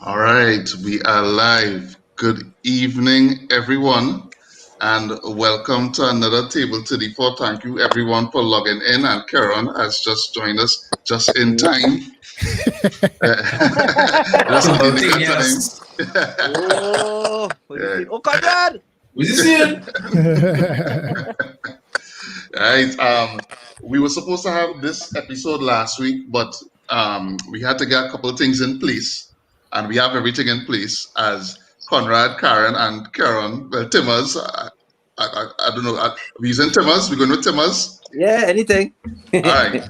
All right, we are live. Good evening, everyone, and welcome to another Table 34. Thank you, everyone, for logging in. And Karen has just joined us just in time. Just in the nick of time. Simultaneous. Oh, what you Yeah. see? Oh, Conrad! Was you seeing? Right. We were supposed to have this episode last week, but we had to get a couple of things in place, and we have everything in place as Conrad, Karen, and Karen. Well, Timmers. I don't know. We're using Timmers. We're going with Timmers. Yeah, anything. All right.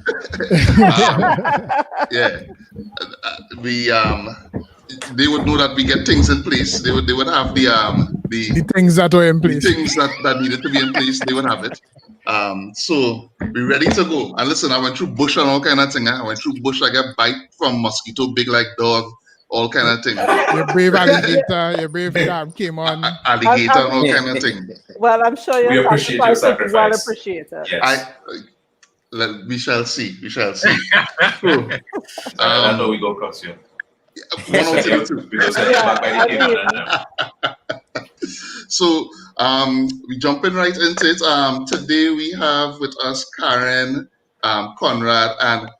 Yeah. We they would know that we get things in place. They would have The things that were in the place. things that needed to be in place. They would have it. So we're ready to go. And listen, I went through bush and all kind of thing. I went through bush. I got bite from mosquito, big like dog, all kind of thing. Your brave alligator, your brave came on. Alligator and all kind of thing. Well, I'm sure We your appreciate your sacrifice is well sacrifice. appreciated. Yes. We shall see. We shall see. So, I know we go cross you. one or two. We go send you back by the game. So we jumping right into it. Today we have with us Karen, Conrad, and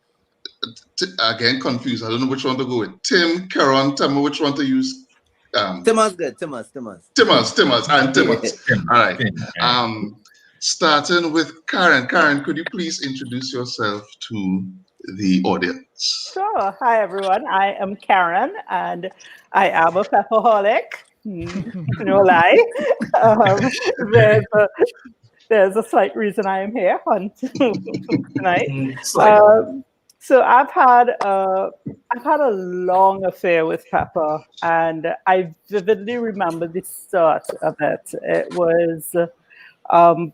again confused. I don't know which one to go with. Tim, Karen, tell me which one to use. Timmers good. Timmers. Timmers. All right. Starting with Karen. Karen, could you please introduce yourself to the audience? Sure. Hi, everyone. I am Karen, and I am a pepperholic. No lie. There's a slight reason I am here tonight. So I've had a long affair with pepper, and I vividly remember the start of it. It was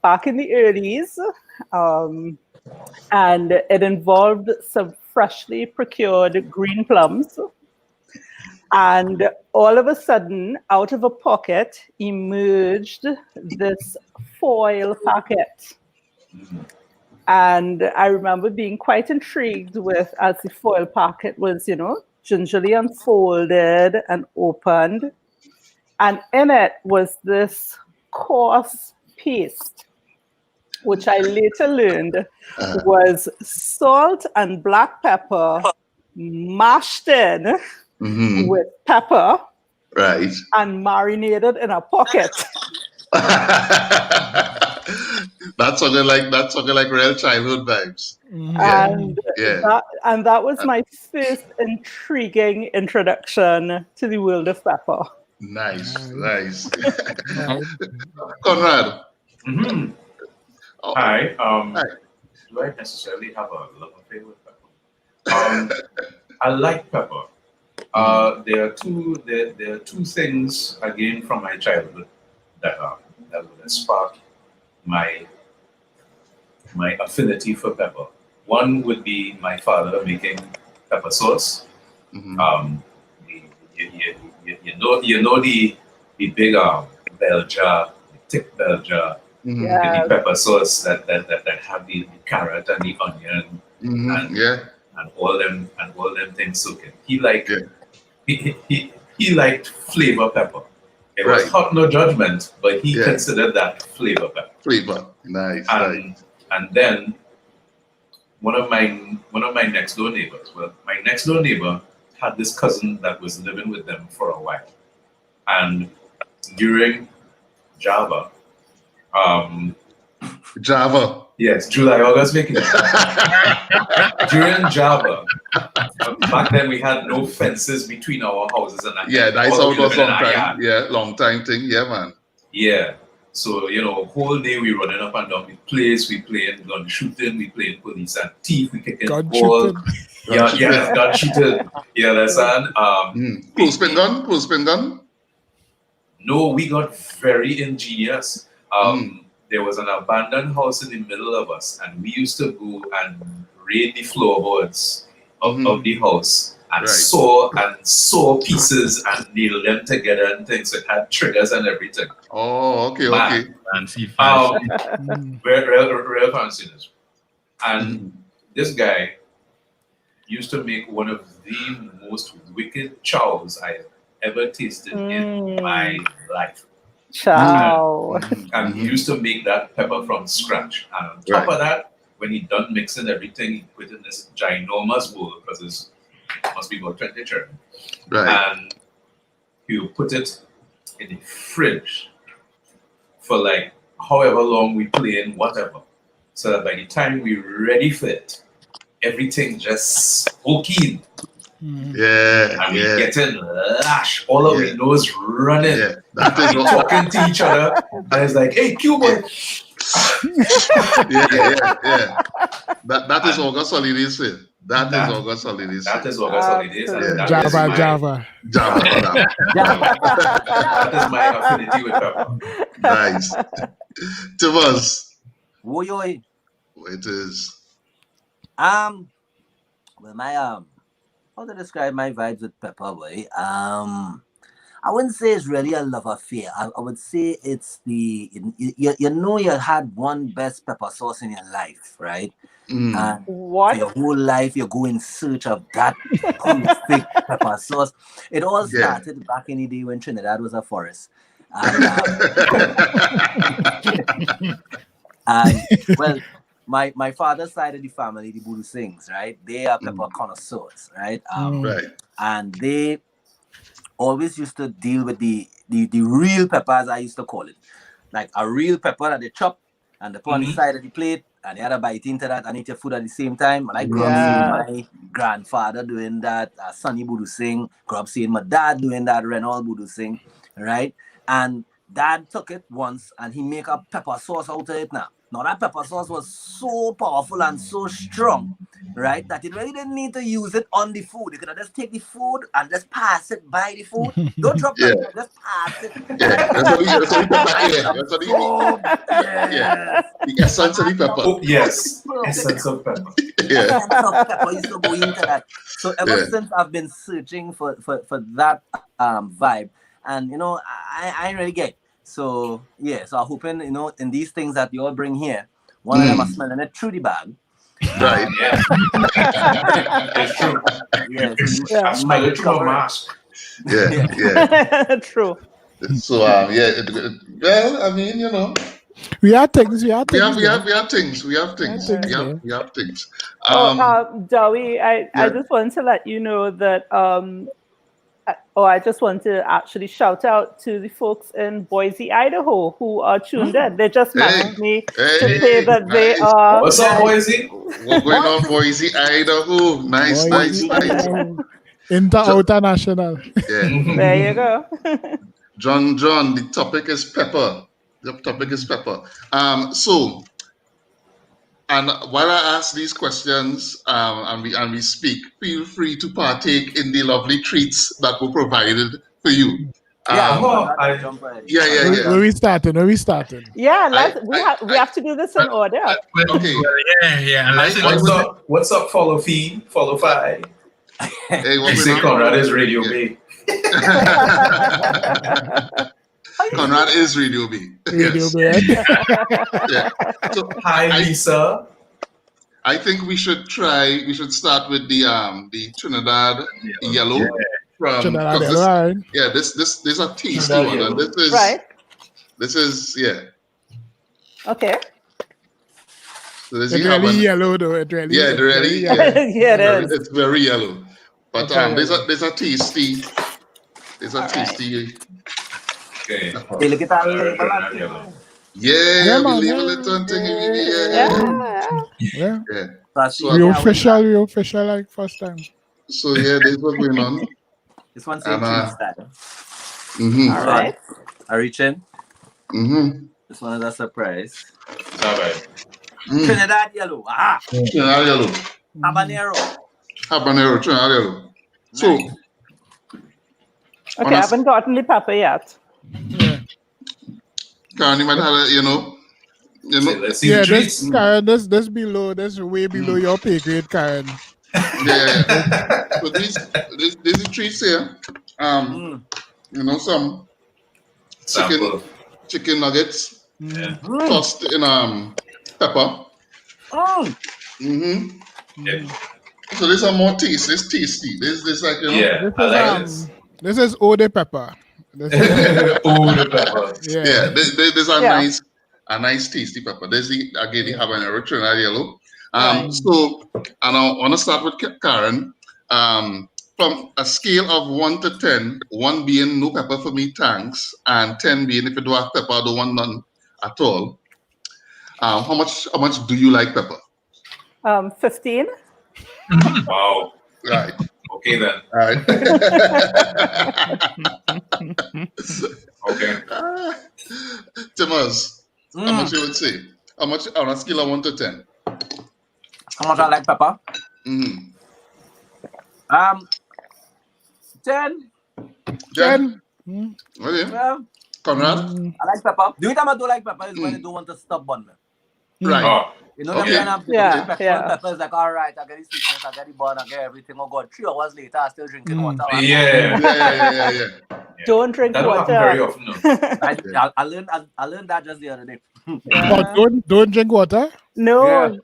back in the 80s, and it involved some freshly procured green plums. And all of a sudden, out of a pocket emerged this foil packet. And I remember being quite intrigued with as the foil packet was, gingerly unfolded and opened. And in it was this coarse paste, which I later learned was salt and black pepper mashed in with pepper, right, and marinated in a pocket. That's something like real childhood vibes. And that was my first intriguing introduction to the world of pepper. Nice. Conrad. Hi. Do I necessarily have a love affair with pepper? I like pepper. There are two things again from my childhood that would spark my affinity for pepper. One would be my father making pepper sauce. You know the big bell jar, the thick bell jar, the pepper sauce that have the carrot and the onion and all them things soaking. He liked flavor pepper. It was hot, no judgment, but he considered that flavor pepper. Flavor, nice. And then one of my next door neighbors. Well, my next door neighbor had this cousin that was living with them for a while, and during Java. Yes, July, August vacation. During Java, back then we had no fences between our houses and that's how it was long time. Yeah, long time thing. Yeah, man. Yeah. So, whole day we running up and down the place, we playing gun shooting, we playing police and thief, we kicking the ball. Gun shooting. You understand? Pull spin gun? No, we got very ingenious. There was an abandoned house in the middle of us, and we used to go and raid the floorboards of the house and saw pieces and nail them together and things. It had triggers and everything. Oh, okay. Fancy. Real fanciness. And this guy used to make one of the most wicked chows I have ever tasted in my life. Chow. And he used to make that pepper from scratch. And on top of that, when he done mixing everything, he put in this ginormous bowl because it must be about 20 children. And he would put it in the fridge for like however long we play in whatever. So that by the time we're ready for it, everything just smoking. Yeah. And we getting lash. All of we nose running. Yeah. That is we talking to each other. And it's like, hey, Cuba. yeah. That is August holidays. That is August holidays. That is August holidays. Java. That is my affinity with pepper. Nice. Timmons. It is. Well, my how to describe my vibes with pepper, boy? I wouldn't say it's really a love affair. I would say it's the you know you had one best pepper sauce in your life, right? And for your whole life you go in search of that perfect pepper sauce. It all started back in the day when Trinidad was a forest. And well, my father's side of the family, the Budu Singhs, right? They are pepper connoisseurs, right? And they always used to deal with the real pepper, as I used to call it. Like a real pepper that they chop and they put on the side of the plate and the other bite into that and eat your food at the same time. And I grew up seeing my grandfather doing that, Sonny Budu Singh, grew up seeing my dad doing that, Renault Budu Singh, right? And Dad took it once and he make a pepper sauce out of it now. Now that pepper sauce was so powerful and so strong, right, that it really didn't need to use it on the food. You could have just take the food and just pass it by the food. Don't drop it, just pass it. That's what you mean. The essence of the pepper. Yes, essence of pepper. Essence of pepper used to go into that. So ever since I've been searching for that vibe, and you know, I ain't really get it. So so I'm hoping, you know, in these things that you all bring here, one of them are smelling it through the bag. Right. It's true. I smell it through a mask. True. So well, I mean, you know, we have things. We have things. Dowie, I just want to let you know that I just want to actually shout out to the folks in Boise, Idaho, who are tuned in. They just messaged me to say that they are. What's up, Boise? What's going on, Boise, Idaho? Nice. International. There you go. John, the topic is pepper. So, and while I ask these questions and we speak, feel free to partake in the lovely treats that were provided for you. Where we starting? Yeah, we have to do this in order. Okay. What's up, follow feed, follow fi. Hey, what say Conrad is Radio B. Conrad is Radio B. So, hi, Lisa. I think we should start with the Trinidad yellow. This is a tasty one, and this is okay. So it's really yellow though. It really it is. It's very yellow, but there's a tasty. Okay. Look at that. We label it on thing. So we official like first time. So this was going on. This one's style. All right. I reach in. This one is a surprise. All right. Trinidad yellow. Trinidad yellow. Habanero. Trinidad yellow. So. Okay, I haven't gotten the pepper yet. Karen, you might have Let's see the treats. Karen, this below, this way below your pay grade, Karen. So these treats here, some chicken nuggets tossed in pepper. So this are more tasty. It's tasty. This like, you know. Yeah, I like this. This is eau de pepper. Oh, the pepper. Yeah, there's a nice tasty pepper. There's the again the habanero Trinidad yellow. So and I want to start with Karen. From a scale of 1 to 10, 1 being no pepper for me, thanks, and 10 being if you don't have pepper, I don't want none at all. How much do you like pepper? 15. Wow. Right. Okay then. All right. Okay. Timmers, how much you would say? How much on a scale of 1 to 10? How much I like pepper? 10. 10. Mm. Okay. Yeah. Conrad? I like pepper. The only time I don't like pepper is when I don't want to stop bun. Right. Oh. You know, Okay. them kind of peppers like, all right, I get the sweetness, I get the bun, I get everything. Oh God, 3 hours later, I still drinking water. Yeah. Don't drink that water. That very often. No. I learned that just the other day. But don't drink water. No. Yeah.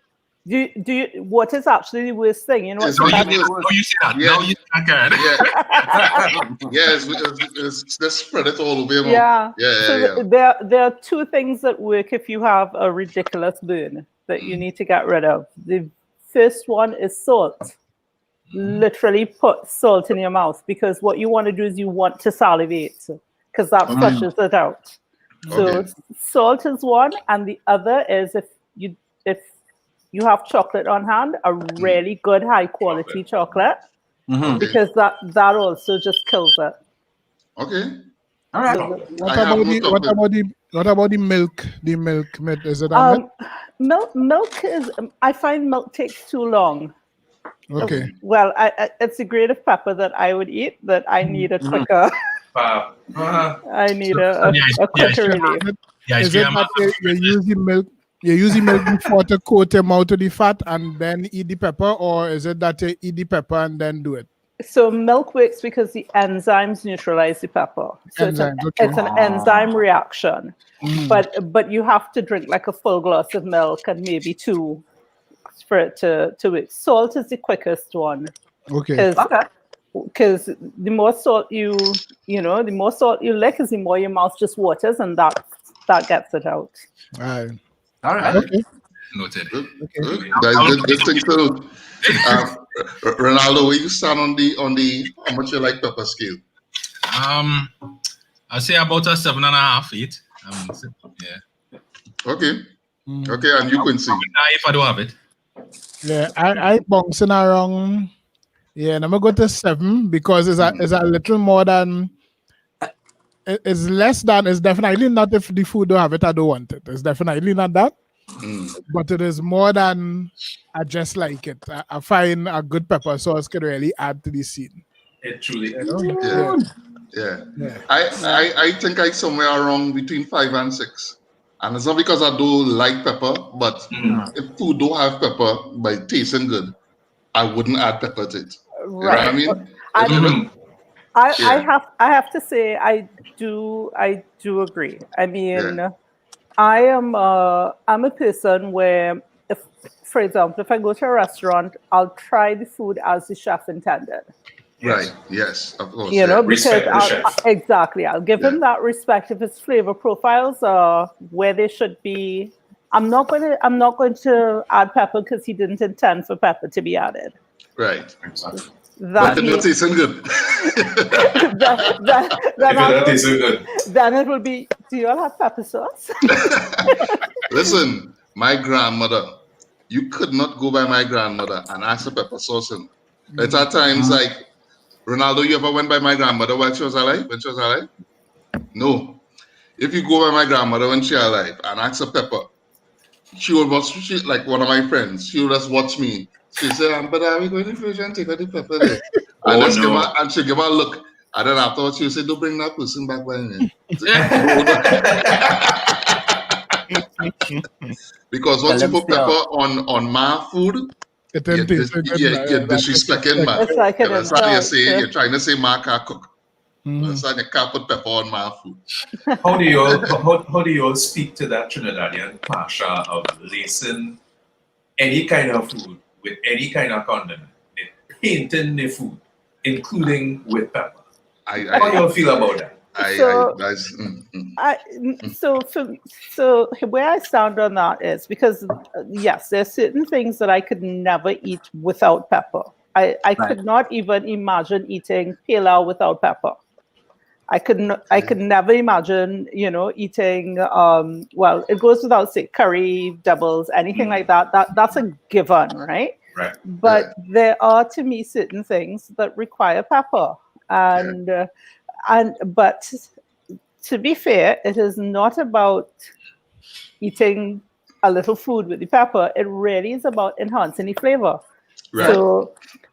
Do you water is actually the worst thing. You know what? It's No, really you good. say that. Yeah. No, you can't. It's just spread it all over. Yeah. Yeah. There are 2 things that work if you have a ridiculous burn that you need to get rid of. The first one is salt. Literally put salt in your mouth, because what you want to do is you want to salivate, because that flushes it out. So salt is one, and the other is if you have chocolate on hand, a really good high quality chocolate, because that also just kills it. Okay. All right. What about the milk? The milk, is it milk is. I find milk takes too long. Okay. Well, it's a grade of pepper that I would eat that I need a quicker. I need a quicker relief. Is it that you're using milk before to coat them out to the fat and then eat the pepper, or is it that you eat the pepper and then do it? So milk works because the enzymes neutralize the pepper. So it's an enzyme reaction. But you have to drink like a full glass of milk and maybe 2 for it to work. Salt is the quickest one. Okay. Because the more salt the more salt you lick, is the more your mouth just waters, and that gets it out. All right. Okay. Noted. Okay. That's good thing too. Ronaldo, where you stand on the how much you like pepper scale? I'll say about a 7.5, 8. Yeah. Okay. Okay, and you can see. If I don't have it. Yeah, I bouncing around. Yeah, and I'm gonna go to 7 because it's a little more than. It's less than. It's definitely not if the food don't have it, I don't want it. It's definitely not that. But it is more than I just like it. I find a good pepper sauce can really add to the scene. It truly is. Yeah. I think I somewhere around between 5 and 6. And it's not because I don't like pepper, but if food don't have pepper, by tasting good, I wouldn't add pepper to it. Right. You know what I mean? I have to say I do agree. I mean, I'm a person where, if, for example, if I go to a restaurant, I'll try the food as the chef intended. Right. Yes, of course. You know, because chef. I'll give him that respect. If his flavor profiles are where they should be, I'm not going to add pepper because he didn't intend for pepper to be added. Right. Exactly. But it tastes good. Then it will be, do you all have pepper sauce? Listen, my grandmother, you could not go by my grandmother and ask for pepper sauce in. It's at times like, Ronaldo, you ever went by my grandmother while she was alive? No. If you go by my grandmother when she was alive and ask for pepper, she will watch, like one of my friends, she will just watch me. She said, but are we going to fridge and take out the pepper there? And she'll give her a look. And then afterwards she'll say, don't bring that person back by me. Because once you put pepper on my food, you're disrespecting man. It's like that's how you say, you're trying to say Mark can't cook. That's why you can't put pepper on my food. How do you all speak to that Trinidadian pasha of lacing any kind of food with any kind of condiment? It painting their food, including with pepper. How do you feel about that? So where I stand on that is because yes, there's certain things that I could never eat without pepper. I could not even imagine eating pilau without pepper. I could never imagine, eating well, it goes without saying, curry, doubles, anything like that. That's a given, right? Right. But there are, to me, certain things that require pepper, but to be fair, it is not about eating a little food with the pepper. It really is about enhancing the flavor. Right.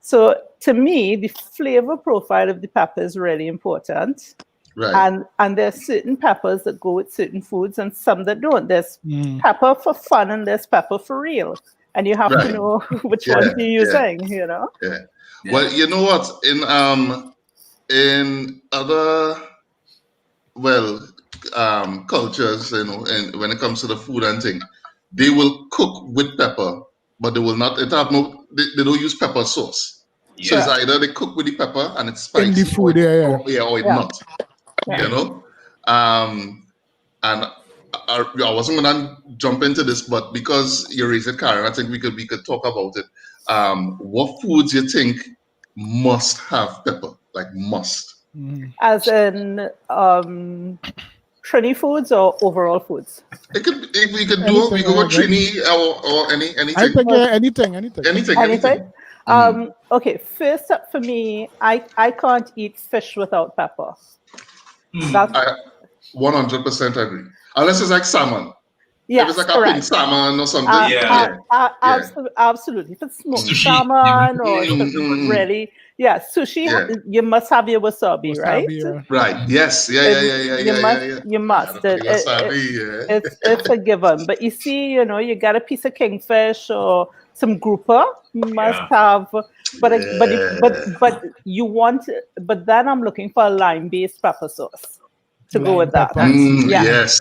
So to me, the flavor profile of the pepper is really important. Right. And there's certain peppers that go with certain foods and some that don't. There's pepper for fun and there's pepper for real. And you have to know which one you're using, Yeah. Well, you know what? In other cultures, and when it comes to the food and thing, they will cook with pepper, but they will not. They don't use pepper sauce. Yeah. So it's either they cook with the pepper and it's spicy, in the food, or it's not. Yeah. And I wasn't gonna jump into this, but because you raised it, Karen, I think we could talk about it. What foods you think must have pepper? Like must? As in Trini foods or overall foods? It could. If we could do, we could go Trini or anything. I think anything. Okay, first up for me, I can't eat fish without pepper. I 100% agree. Unless it's like salmon. Yes, if it's like a pink salmon or something. Absolutely. If it's smoked salmon or really, sushi. You must have your wasabi, right? Right. Yes. You must. It's a given. But you see, you got a piece of kingfish or some grouper. You must have. But you want. But then I'm looking for a lime-based pepper sauce to go with that. Yes.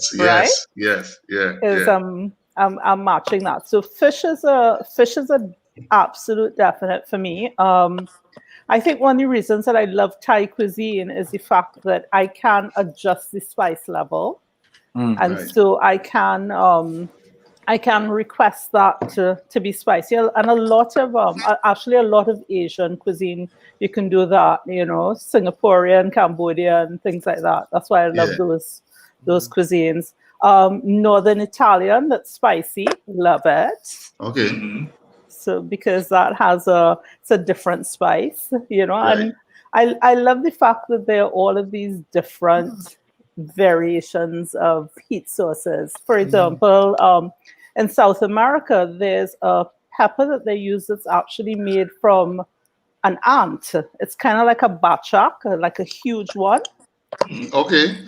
I'm matching that. So fish is a absolute definite for me. I think one of the reasons that I love Thai cuisine is the fact that I can adjust the spice level, so I can request that to be spicy. And a lot of Asian cuisine, you can do that. Singaporean, Cambodian, things like that. That's why I love those cuisines. Northern Italian, that's spicy, love it. Okay. So because that has it's a different spice, and I love the fact that there are all of these different variations of heat sources. For example, in South America, there's a pepper that they use that's actually made from an ant. It's kind of like a bachak, like a huge one. Okay.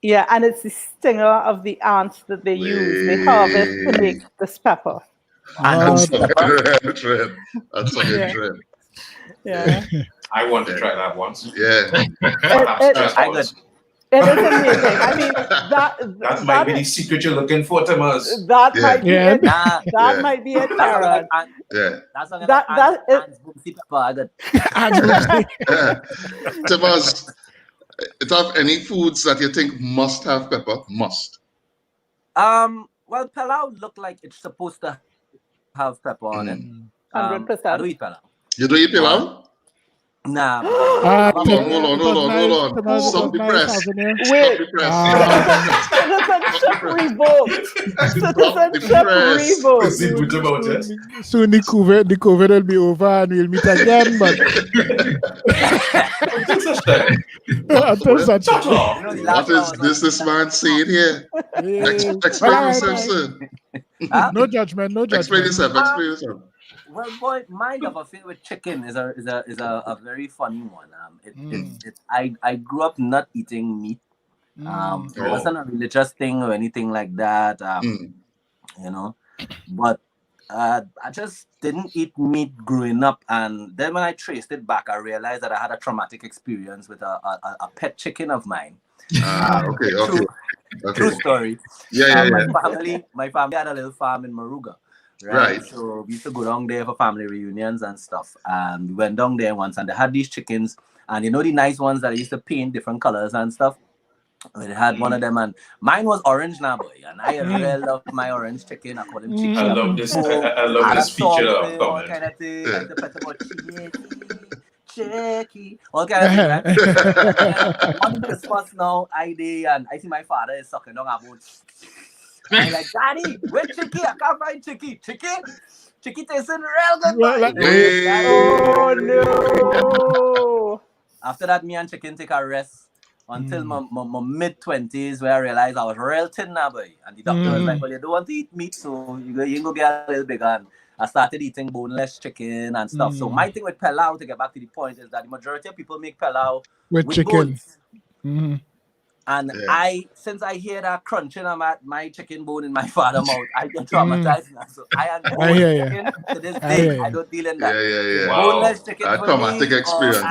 Yeah, and it's the stinger of the ant that they use. They harvest to make this pepper. That's a trend. Yeah. I want to try that once. Yeah. It is amazing. I mean, that might be the secret you're looking for, Thomas. That might be it. That might be it, Karen. Thomas, have any foods that you think must have pepper? Must. Well, pilau look like it's supposed to have pepper on it. 100%. I do eat pilau. You do eat pilau? Nah. Hold on. Stop the press. Wait. Citizenship revoked. Soon the COVID will be over and we'll meet again. But until such what is this man saying here? Explain yourself, sir. No judgment. Explain yourself. Well, boy, my love affair with chicken is a very funny one. I grew up not eating meat. It wasn't a religious thing or anything like that. But I just didn't eat meat growing up, and then when I traced it back, I realized that I had a traumatic experience with a pet chicken of mine. Okay. True story. Yeah. My family had a little farm in Moruga. Right. So we used to go down there for family reunions and stuff. And we went down there once and they had these chickens. And you know the nice ones that I used to paint different colors and stuff? They had one of them and mine was orange now, boy. And I really love my orange chicken. I call him Chicky. I love this. I love this feature of all kind of thing. I used to pet about Chicky. All kind of thing, right? On Christmas now, I see my father is sucking on about. I'm like, Daddy, where's Chicky? I can't find Chicky. Chicky tasting real good, boy. Oh no. After that, me and Chicken take a rest until my mid-20s where I realized I was real thin now, boy. And the doctor was like, well, you don't want to eat meat, so you can go get a little bigger. And I started eating boneless chicken and stuff. So my thing with pilau, to get back to the point, is that the majority of people make pilau with chicken. Bones. And since I hear that crunching on my chicken bone in my father's mouth, I get traumatized now. So I am chicken to this day. I don't deal in that. Boneless chicken. A traumatic experience.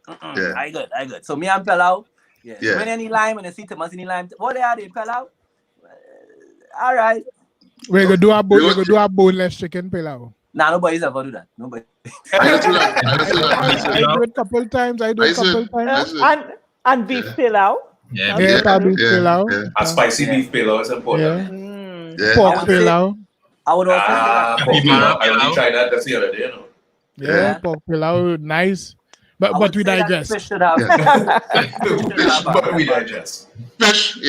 I good. So me and pilau. When any lime, when you see Thomas any lime, what they are they pilau? All right. We're gonna do a boneless chicken pilau. Nah, nobody's ever do that. Nobody. I do it a couple times. And beef pilau. Beef pilau. A spicy beef pilau is important. Pork pilau. I would also I only tried that the other day, pork pilau, nice. But we digest. Fish should have. But we digest. Fish,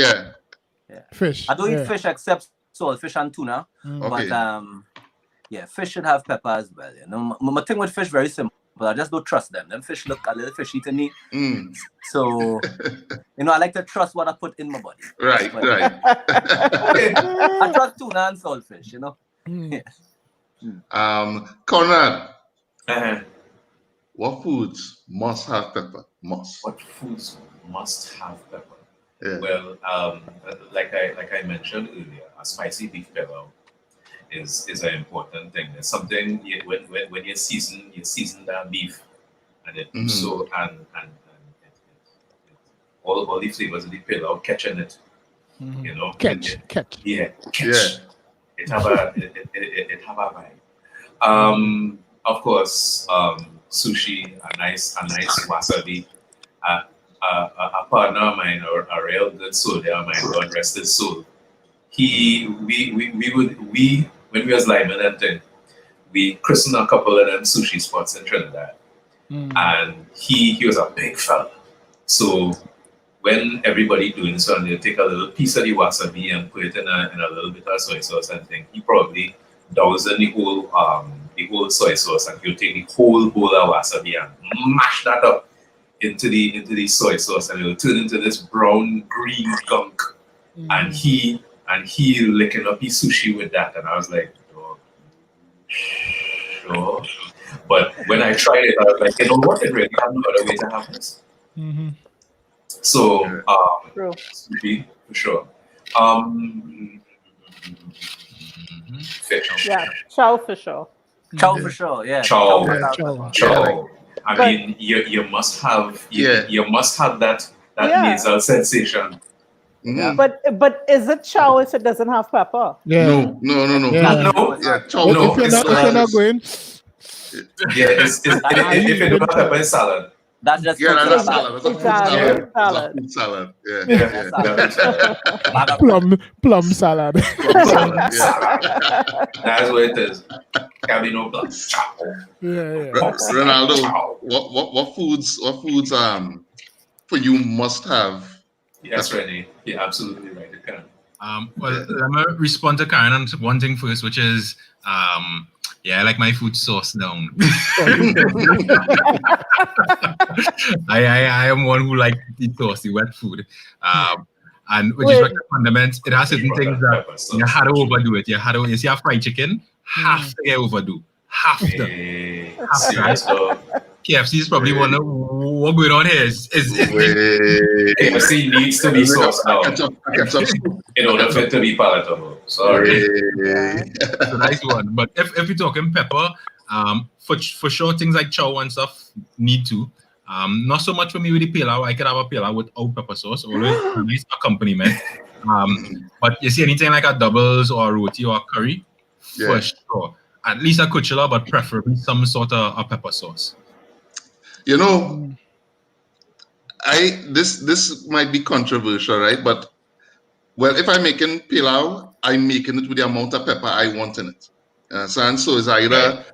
Fish. I don't eat fish except saltfish and tuna. But fish should have pepper as well. You know, my thing with fish very simple. I just don't trust them. Them fish look a little fishy to me. So, you know, I like to trust what I put in my body. Right. I trust tuna and saltfish, you know. Conrad. What foods must have pepper? What foods must have pepper? Yeah. Well, like I mentioned earlier, a spicy beef pilau is an important thing. It's something when you season that beef and it so and all the flavors of the pilau catch in it. You know, catch. Yeah. It have a vibe. Of course, sushi, a nice wasabi. A partner of mine, or a real good soldier of mine, God rest his soul. When we was live and thing, we christened a couple of them sushi spots in Trinidad. And he was a big fella. So when everybody doing so, and they take a little piece of the wasabi and put it in a little bit of soy sauce and thing, he probably doused in the whole soy sauce, and he'll take the whole bowl of wasabi and mash that up into the soy sauce, and it'll turn into this brown green gunk. And he licking up his sushi with that, and I was like, oh, sure. But when I tried it, I was like, you know what? It really has no other way to have this. So sushi for sure. Fish. Yeah, chow for sure. Chow for sure. Yeah. Chow. Yeah. I mean, you must have you must have that nasal sensation. But is it chow if it doesn't have pepper? No. Chow. If you're not going. If it don't have pepper, it's salad. That's just that's salad. That's Salad. salad. Plum salad. That's what it is. Can be no plum. Ronaldo, what foods for you must have? Yes, ready. Yeah, absolutely right. It can. Well, let me respond to Karen on one thing first, which is I like my food sauce down. I am one who like to eat saucy wet food. And which is like the fundament. It has certain things that you had to overdo it. You see a fried chicken, have to get overdo. Have to. KFC is probably one of what going on here is KFC needs to be sauce now in order for it to be palatable. Sorry. It's a nice one. But if we're talking pepper, for sure things like chow and stuff need to. Not so much for me with the pilau. I could have a pilau without pepper sauce, always a nice accompaniment. But you see anything like a doubles or a roti or a curry, for sure. At least a kuchela, but preferably some sort of a pepper sauce. You know, this might be controversial, right? But well, if I'm making pilau, I'm making it with the amount of pepper I want in it. So it's either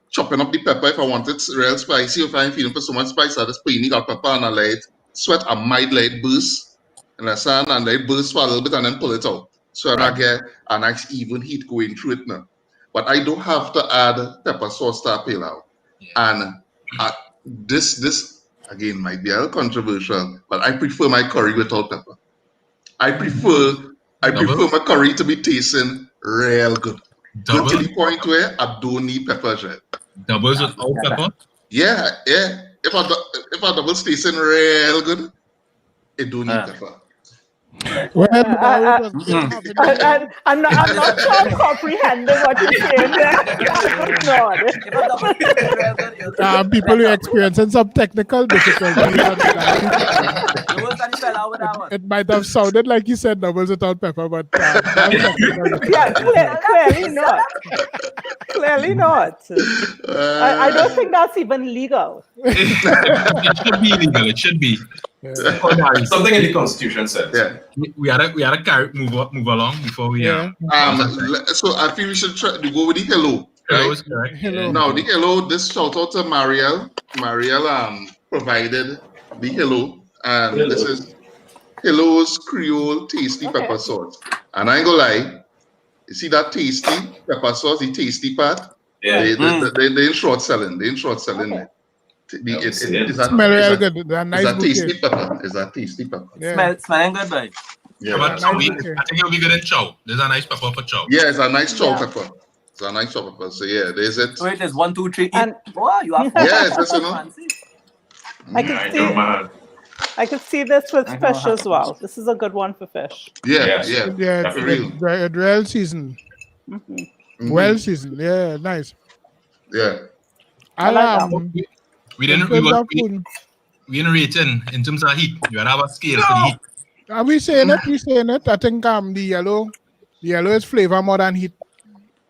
chopping up the pepper if I want it real spicy, if I'm feeling for so much spice, I just put in the pepper and I let it sweat. I might let it burst, and let it burst for a little bit and then pull it out. So I get a nice even heat going through it now. But I don't have to add pepper sauce to a pilau. And this again might be a little controversial, but I prefer my curry without pepper. I prefer my curry to be tasting real good. Good to the point where I don't need pepper yet. Doubles without pepper? Yeah. If I doubles tasting real good, it don't need pepper. Well, I'm not sure I'm comprehending what you're saying there. People who are experiencing some technical difficulties. It might have sounded like you said doubles without pepper, but clearly not. Clearly not. I don't think that's even legal. It should be legal. It should be. Something in the Constitution says. Yeah. We had a move along before we. So I feel we should try to go with the hello. Hello is correct. Hello. Now the hello. This shout out to Marielle. Marielle provided the hello, and this is Hello's Creole Tasty Pepper Sauce. And I ain't gonna lie, you see that tasty pepper sauce, the tasty part. Yeah. They in short selling. They in short selling it. It's real good. Nice a tasty pepper. It's a tasty pepper. Yeah. Smelling good, right? Yeah. I think it'll be good in chow. There's a nice pepper for chow. Yeah, it's a nice chow pepper. It's a nice chow pepper. So yeah, there's it. So it is 1, 2, 3. And wow, you have yes, that's enough. I can see this with fish as well. This is a good one for fish. Yeah. Real season. Well seasoned. Yeah, nice. Yeah. We didn't rate in terms of heat. You have a scale for the heat. Are we saying it? I think the yellow is flavor more than heat.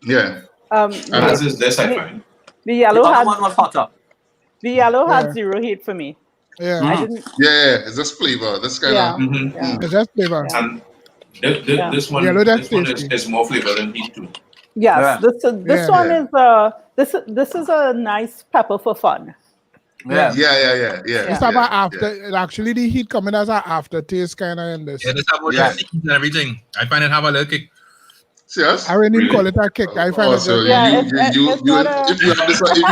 Yeah. As is this, I find. The yellow one was hotter. The yellow had zero heat for me. Yeah. It's just flavor. This kind of. It's just flavor. And this one is more flavor than heat too. Yes, this one is this is a nice pepper for fun. Yeah. It's about after. Actually, the heat coming as an aftertaste kind of in this. Yeah, this have heat and everything. I find it have a little kick. Serious? I wouldn't even call it a kick. I find it. If you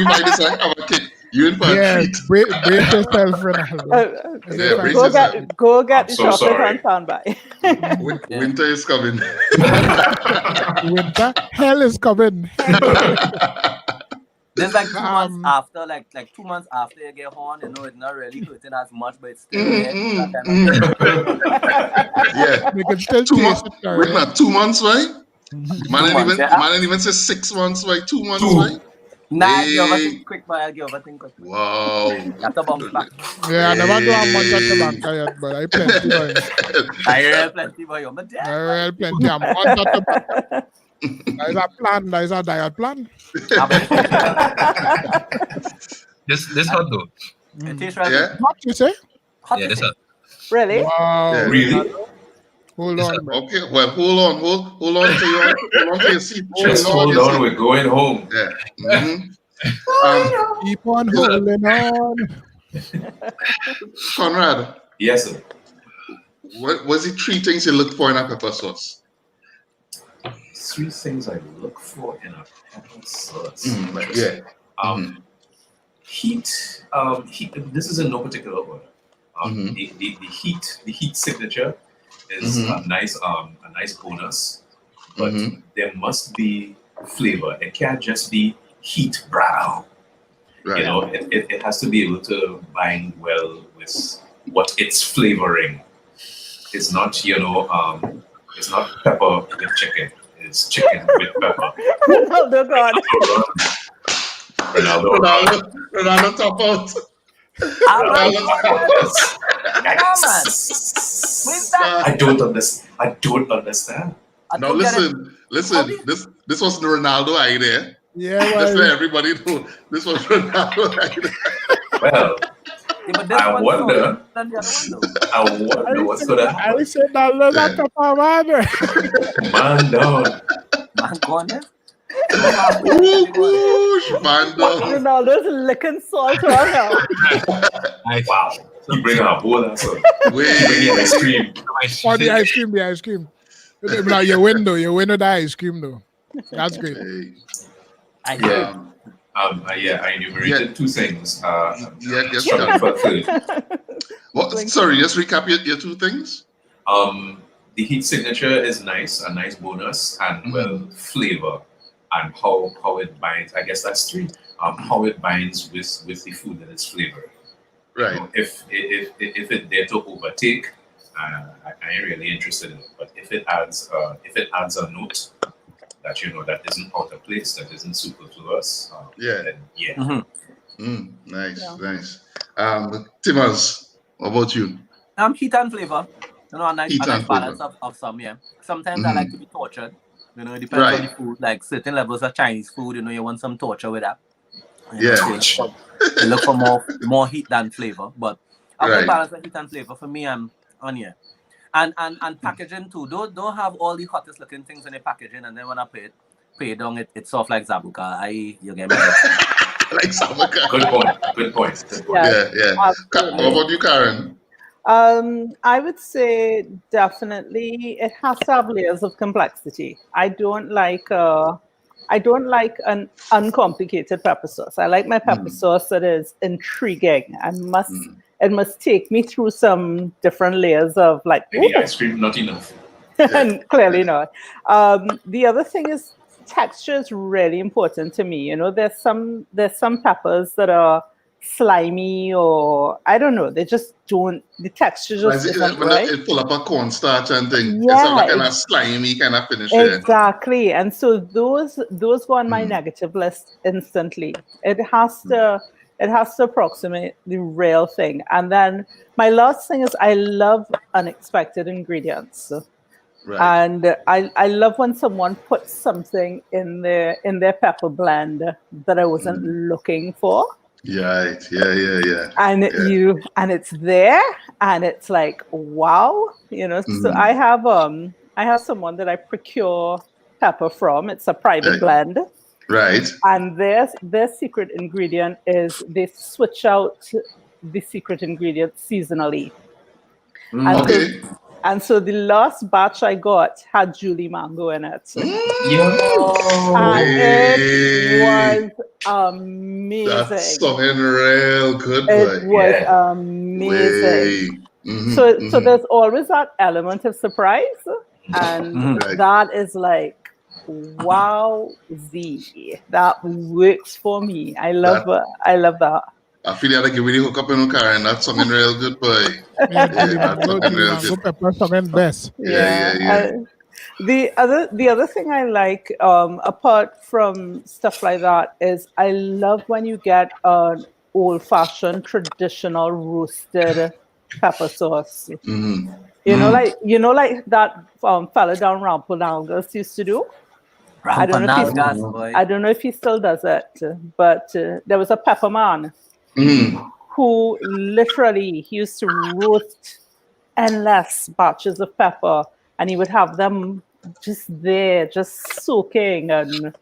might decide have a kick, you in for a treat. Brace yourself, Ronaldo. Go get the chocolate and standby. Winter is coming. Winter? Hell is coming. There's like 2 months after, like 2 months after you get horn, it's not really hurting as much, but it's still there. Yeah. You can still taste it. Wait, not 2 months, right? Man didn't even say 6 months, right? 2 months, right? Nah, give overthink quick, but I'll give overthink quick. Wow. You have to bounce back. Yeah, I never do a month at the bank yet, but I plenty boy. I real plenty boy, you're my dad. I real plenty a month at the bank. There's a plan, there's a diet plan. This hot though. It tastes right. Yeah. What you say? Yeah, this hot. Really? Wow. Yeah. Really? Hold on, bro. Okay, well, hold on to your seat. Just hold on, we're going home. Yeah. Keep on holding on. Conrad. Yes, sir. What was the 3 things you looked for in a pepper sauce? 3 things I look for in a pepper sauce. Heat. This is in no particular order. The heat signature is a nice bonus, but there must be flavor. It can't just be heat brow. Right. You know, it has to be able to bind well with what it's flavoring. It's not, it's not pepper with chicken. It's chicken with pepper. Ronaldo, God. Ronaldo top out. I don't understand. Now listen. This this was the Ronaldo idea. Yeah, Just well, let everybody know this was Ronaldo idea. Well, Yeah, but this I one's wonder. solid than the other one though. I wonder what's going to happen. I said that was not Pepper man. Man down. Man, go on there. Mando. Ronaldo's licking salt around now. Nice. Wow. You bring a bowl and so. Wait. You bring the ice cream. Oh, the ice cream. Now your window the ice cream though. That's great. Yeah. I enumerated two things. Yes, Struggling for third. What? Sorry, just recap your two things. The heat signature is nice, a nice bonus, and well, flavor and how it binds. I guess that's three. How it binds with the food and its flavor. Right. You know, if it dare to overtake, I ain't really interested in it. But if it adds a note that that isn't out of place, that isn't superfluous, then yeah. Nice. Timmers, what about you? Heat and flavor. A nice balance of some, yeah. Sometimes I like to be tortured. It depends on the food. Like certain levels of Chinese food, you want some torture with that. You look for more heat than flavor. But a good balance of heat and flavor for me, I'm on here. And packaging too. Don't have all the hottest looking things in the packaging, and then when I pay it down, it's soft like Zabuka. You get me? Like Zabuka. Good point. Yeah. What about you, Karen? I would say definitely it has to have layers of complexity. I don't like an uncomplicated pepper sauce. I like my pepper sauce that is intriguing and it must take me through some different layers of like maybe ice cream not enough. And clearly not. The other thing is texture is really important to me. There's some peppers that are slimy, or I don't know, they just don't, the texture just isn't right. It pull up a cornstarch and thing. It's a kind of slimy kind of finish. Exactly. And so those go on my negative list instantly. It has to approximate the real thing. And then my last thing is I love unexpected ingredients. Right. And I love when someone puts something in their pepper blend that I wasn't looking for. Yeah. And it's there, and it's like, wow, So I have someone that I procure pepper from. It's a private blend. Right. And their secret ingredient is they switch out the secret ingredient seasonally. And so the last batch I got had Julie mango in it. And it was amazing. That's something real good. It was amazing. So there's always that element of surprise. And that is like, wow, that works for me. I love that. I feel like you really hook up in Karen. That's something real good, boy. That's something real good. Pepper something best. Yeah. The other thing I like, apart from stuff like that, is I love when you get an old-fashioned traditional roasted pepper sauce. Like that fella down Ramponalgas used to do. I don't know if he still does it, but there was a pepper man who literally he used to roast endless batches of pepper, and he would have them just there, just soaking, and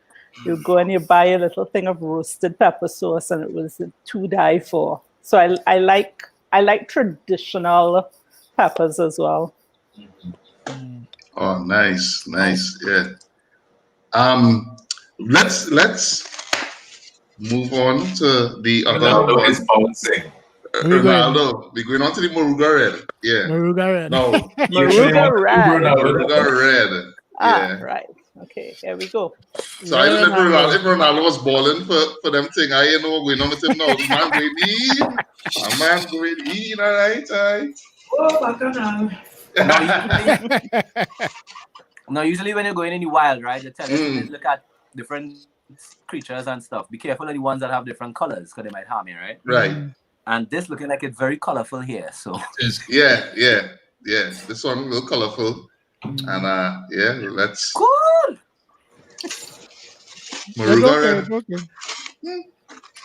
you go and you buy a little thing of roasted pepper sauce, and it was to die for. So I like traditional peppers as well. Oh, nice, yeah. Let's move on to the other Ronaldo is bouncing. Ronaldo, we're going on to the Moruga Red. Yeah. Moruga Red. No. Moruga Red. Yeah. Right. Okay, here we go. So I don't know if Ronaldo was balling for them thing. I ain't know going on with him now. The man going in. All right. Oh, Now, usually when you're going in the wild, right, they tell you to look at different creatures and stuff. Be careful of the ones that have different colors because they might harm you, right? Right. And this looking like it's very colorful here. So yeah. This one a little colorful. And let's cool. Maruga red. Okay.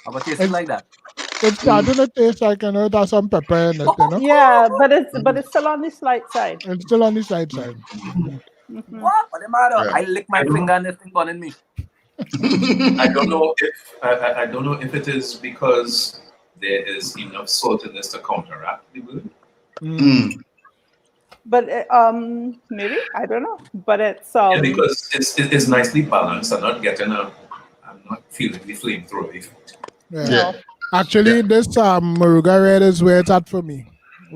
How about tasting like that? It's starting to taste like, there's some pepper in it, Yeah, but it's still on the slight side. It's still on the side. What? What the matter? Yeah. I lick my finger and this thing burning me. I don't know if I don't know if it is because there is enough salt in this to counteract the burn. But maybe, I don't know. But it's Yeah, because it's nicely balanced. I'm not feeling the flamethrower effect. Yeah. No. Actually, this Maruga red is where it's at for me.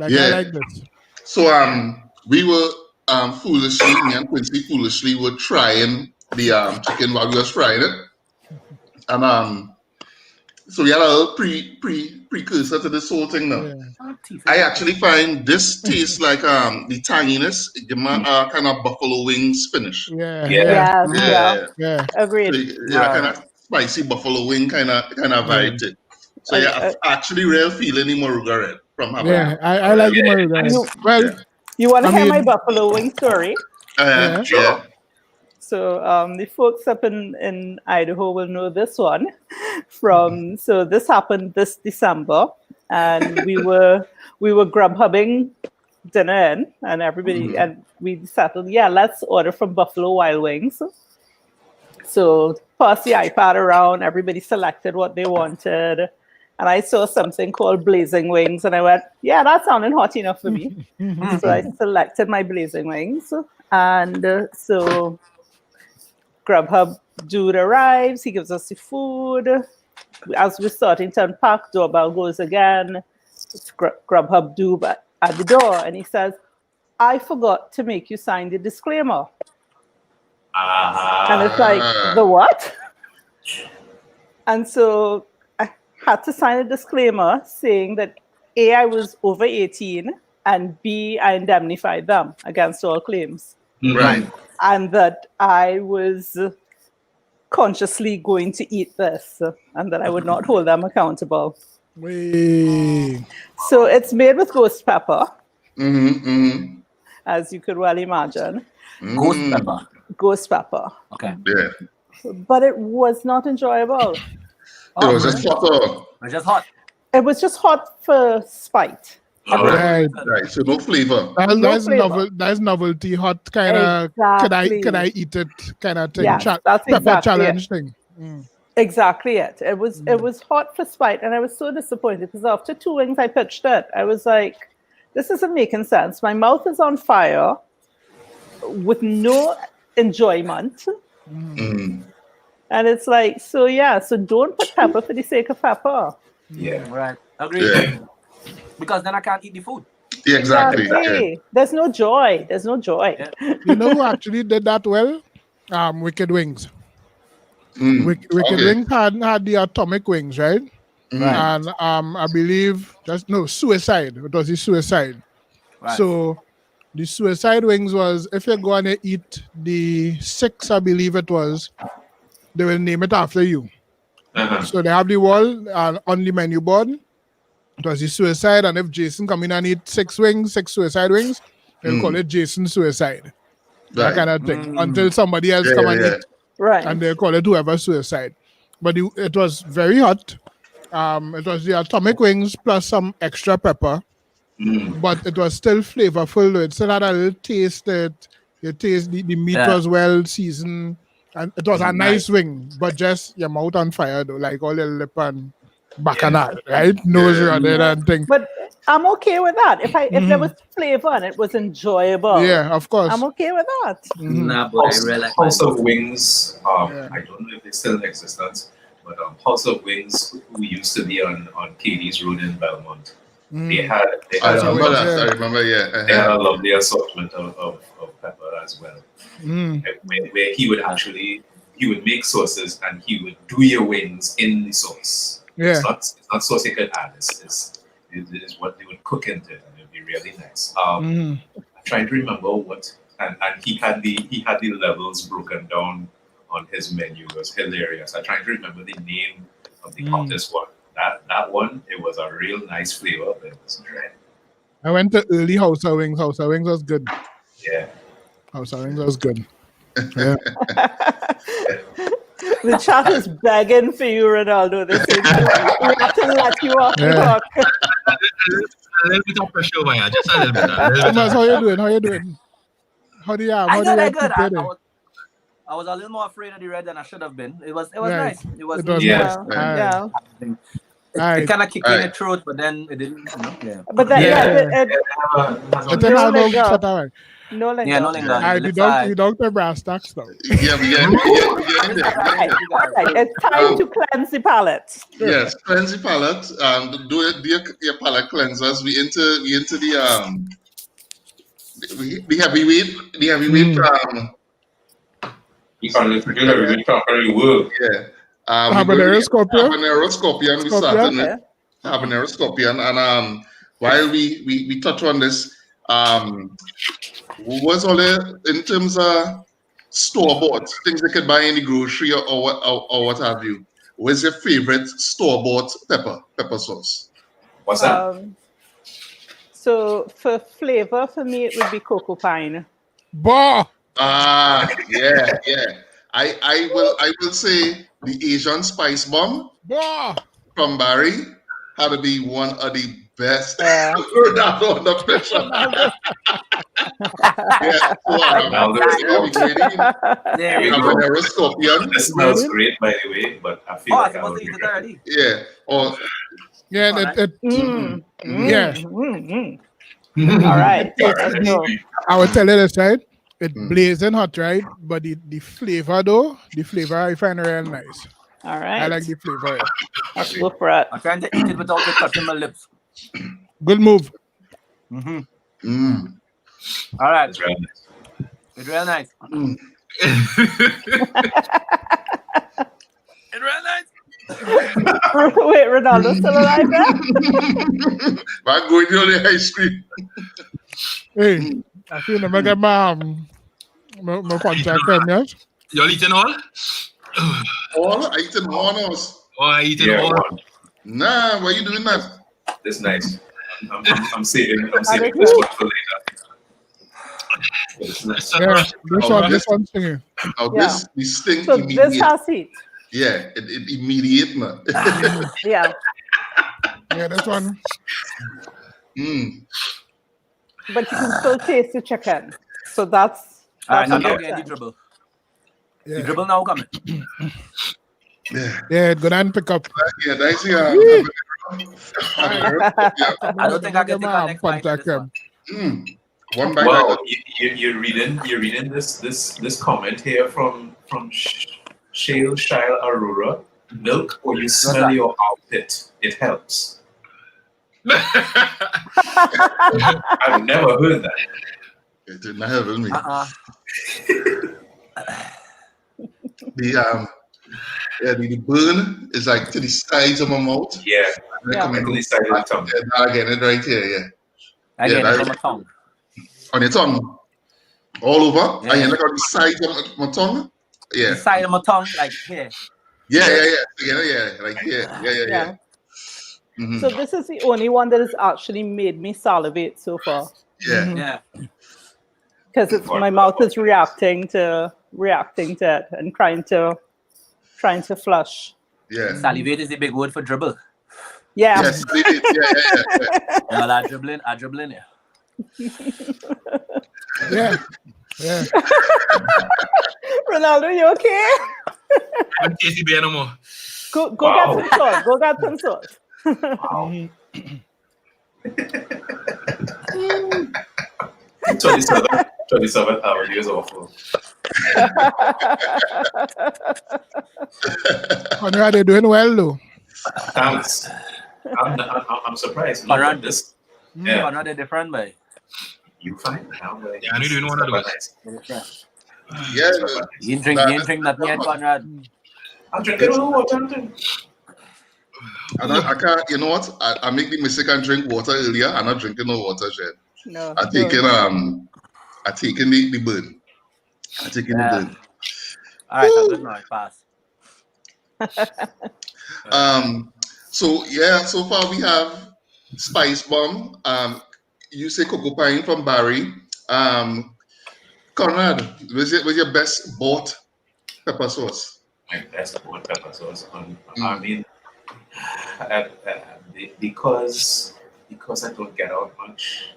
I like this. So we were foolishly, me and Quincy foolishly were trying the chicken while we was frying it. And so we had a little precursor to this whole thing now. Yeah. I actually find this tastes like the tanginess, give me kind of buffalo wings finish. Yeah. Agreed. So, kind of spicy buffalo wing kind of vibe to it. So I actually real feeling the Maruga red from having it. I like the Maruga red. You want to hear my buffalo wing story? Yeah. So the folks up in Idaho will know this one so this happened this December, and we were Grubhubbing dinner in, and everybody and we settled, let's order from Buffalo Wild Wings. So passed the iPad around, everybody selected what they wanted, and I saw something called blazing wings, and I went, that sounded hot enough for me. So I selected my blazing wings, and so Grubhub dude arrives, he gives us the food. As we're starting to unpack, doorbell goes again. It's Grubhub dude at the door, and he says, I forgot to make you sign the disclaimer. And it's like, the what? And so I had to sign a disclaimer saying that A, I was over 18, and B, I indemnified them against all claims. Right. And that I was consciously going to eat this, and that I would not hold them accountable. So it's made with ghost pepper, as you could well imagine. Ghost pepper. Okay. Yeah. But it was not enjoyable. It was just hot. It was just hot. It was just hot for spite. Right. So no flavor. That's novelty hot kind of. Can I eat it kind of thing? That's pepper exactly challenge it. thing. Exactly it. It was hot for spite, and I was so disappointed because after 2 wings I pitched it. I was like, this isn't making sense. My mouth is on fire with no enjoyment. And it's like, so don't put pepper for the sake of pepper. Yeah. Right. Agreed. Yeah. Because then I can't eat the food. Yeah, exactly. There's no joy. Yeah. You know who actually did that well? Wicked Wings. Wicked Wings had the atomic wings, right? And I believe suicide. It was the suicide. Right. So the suicide wings was, if you're going to eat the 6, I believe it was, they will name it after you. So they have the wall on the menu board. It was the suicide, and if Jason come in and eat 6 suicide wings, they'll call it Jason Suicide. That kind of thing. Until somebody else come and eat. Right. And they call it whoever suicide. But it was very hot. It was the atomic wings plus some extra pepper. But it was still flavorful, though. It still had a little taste that you taste the meat was well seasoned. And it was a nice wing, but just your mouth on fire, though, like all your lip and bacchanal, right? Nose running and things. But I'm okay with that. If there was flavor and it was enjoyable. Yeah, of course. I'm okay with that. Nah, but I really like House of Wings. I don't know if they still in existence, but House of Wings, who used to be on Katie's Road in Belmont. They had I remember, they had a lovely assortment of pepper as well. Where he would make sauces and he would do your wings in the sauce. Yeah. It's not sauce you could add. It is what they would cook into it, and it'd be really nice. I'm trying to remember what, and he had the levels broken down on his menu. It was hilarious. I'm trying to remember the name of the hottest one. That one, it was a real nice flavor, but it was dry. I went to early House of Wings. House of Wings was good. Yeah. House of Wings was good. Yeah. The chat is begging for you, Ronaldo. They say we have to let you off the hook. A little bit of pressure, Maya. Just a little bit. Thomas, how you doing? How you doing? How do you have? How do you have good. prepared? I was a little more afraid of the red than I should have been. It was nice. It was nice. Yeah. It kind of kicked in the throat, but then it didn't. Yeah. But then But then I'll go shut up. No linger. Yeah, no linger. The doctor brass tacks now. Yeah, we get there. It's time to cleanse the palate. Yes, cleanse the palate. Do your palate cleansers. We into the the heavyweight. The heavyweight. You can't listen to heavyweight properly work. Yeah. Habanero Scorpion. Habanero Scorpion. We started with Habanero Scorpion, and while we touch on this, what's all the in terms of store bought things you could buy in the grocery or what have you? What's your favorite store bought pepper sauce? What's that? So for flavor, for me, it would be cocoa pine. Bah! Yeah. I will say the Asian spice bomb from Barry had to be one of the best. Ronaldo under pressure. Habanero Scorpion. It smells great, by the way, but I feel like I will eat it already. Yeah. All right. I will tell you this, right? It's blazing hot, right? But the flavor though, I find real nice. All right. I like the flavor. Let's go for it. I'm trying to eat it without it touching my lips. Good move. All right. It's real nice. It's real nice. It's real nice. Wait, Ronaldo's still alive there? I'm going to the ice cream. Hey, I feel I'm get my contract from yes. Y'all eating all? All? I eating one or? I eating all? Nah, why are you doing that? It's nice. I'm saving this one for later. This one singing. This thing so immediate. This has heat. Yeah, it immediate, man. Yeah, this one. But you can still taste the chicken. So that's now getting the dribble. The dribble now coming. Yeah, go down and pick up. Yeah, that's I don't think I can take our next bite. One bite. Wow, you're reading this comment here from Shale Aurora. Milk or you smell your armpit. It helps. I've never heard that. It did not help me. The burn is like to the sides of my mouth. Yeah. To the side of the tongue. I get it right here, yeah. I get it on my tongue. On your tongue? All over? I end up on the side of my tongue? Yeah. The side of my tongue, like here. Yeah. Like here. Yeah. Mm-hmm. So this is the only one that has actually made me salivate so far. Yeah. Because my mouth is reacting to it and trying to flush. Yeah. Salivate is the big word for dribble. Yeah. Yes, yeah. Well, I dribbling here. Yeah. Ronaldo, you okay? I don't taste it no more. Go get some salt. Go get some salt. Wow. 27 hours years awful. Conrad, they're doing well though. Thanks. I'm surprised. Conrad, this. Conrad, they're different, boy. You find now, but I need to know one of those. Yeah. You ain't drink nothing yet, Conrad. I'm drinking a little water. And I can't, you know what? I make the mistake and drink water earlier. I'm not drinking no water yet. No. I taking the burn. I taking the burn. All right, I'm good now. Pass. So far we have Spice Bomb. You say Cocoa Pine from Barry. Conrad, what's your best bought pepper sauce? my best hot pepper sauce. I mean, because I don't get out much.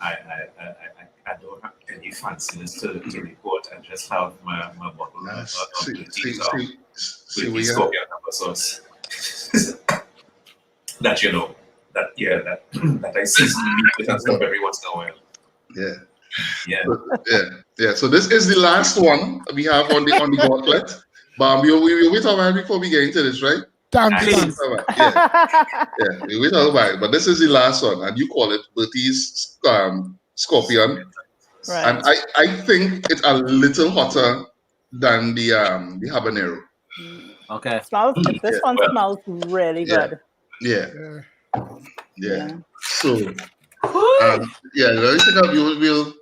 I don't have any fanciness to report. I just have my bottle of scorpion pepper sauce. that that I season meat with and stuff every once in a while. Yeah. So this is the last one we have on the gauntlet. But we wait a while before we get into this, right? Thanks. We wait a while. But this is the last one, and you call it Bertie's Scorpion. Right. And I think it's a little hotter than the habanero. Okay. This one smells really good. Yeah. So let me think of we'll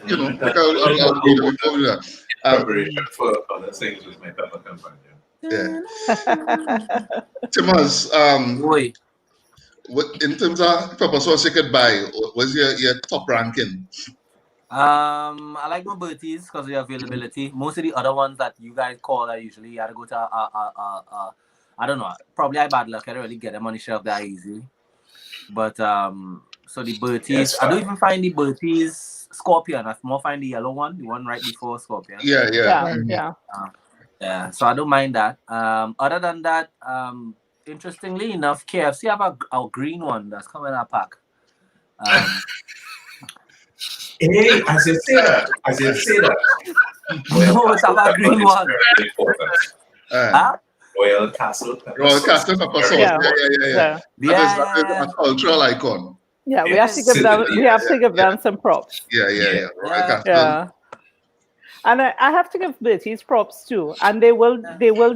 I'll read it before we do that. Preparation for other things with my pepper companion. Yeah. Timas, in terms of pepper sauce you could buy, what's your top ranking? I like my Bertie's because of the availability. Most of the other ones that you guys call, I usually had to go to I don't know. Probably I bad luck. I don't really get them on the shelf that easy. But so the Bertie's, I don't even find the Bertie's Scorpion. I more find the yellow one, the one right before Scorpion. Yeah. So I don't mind that. Other than that, interestingly enough, KFC have a green one that's coming in a pack. Hey, as you say that. No, it's a green one. Very important. Royal Castle pepper sauce. Yeah. That is a cultural icon. Yeah, we have to give them some props. Yeah. Royal Castle. Yeah. And I have to give Bertie's props too, and they will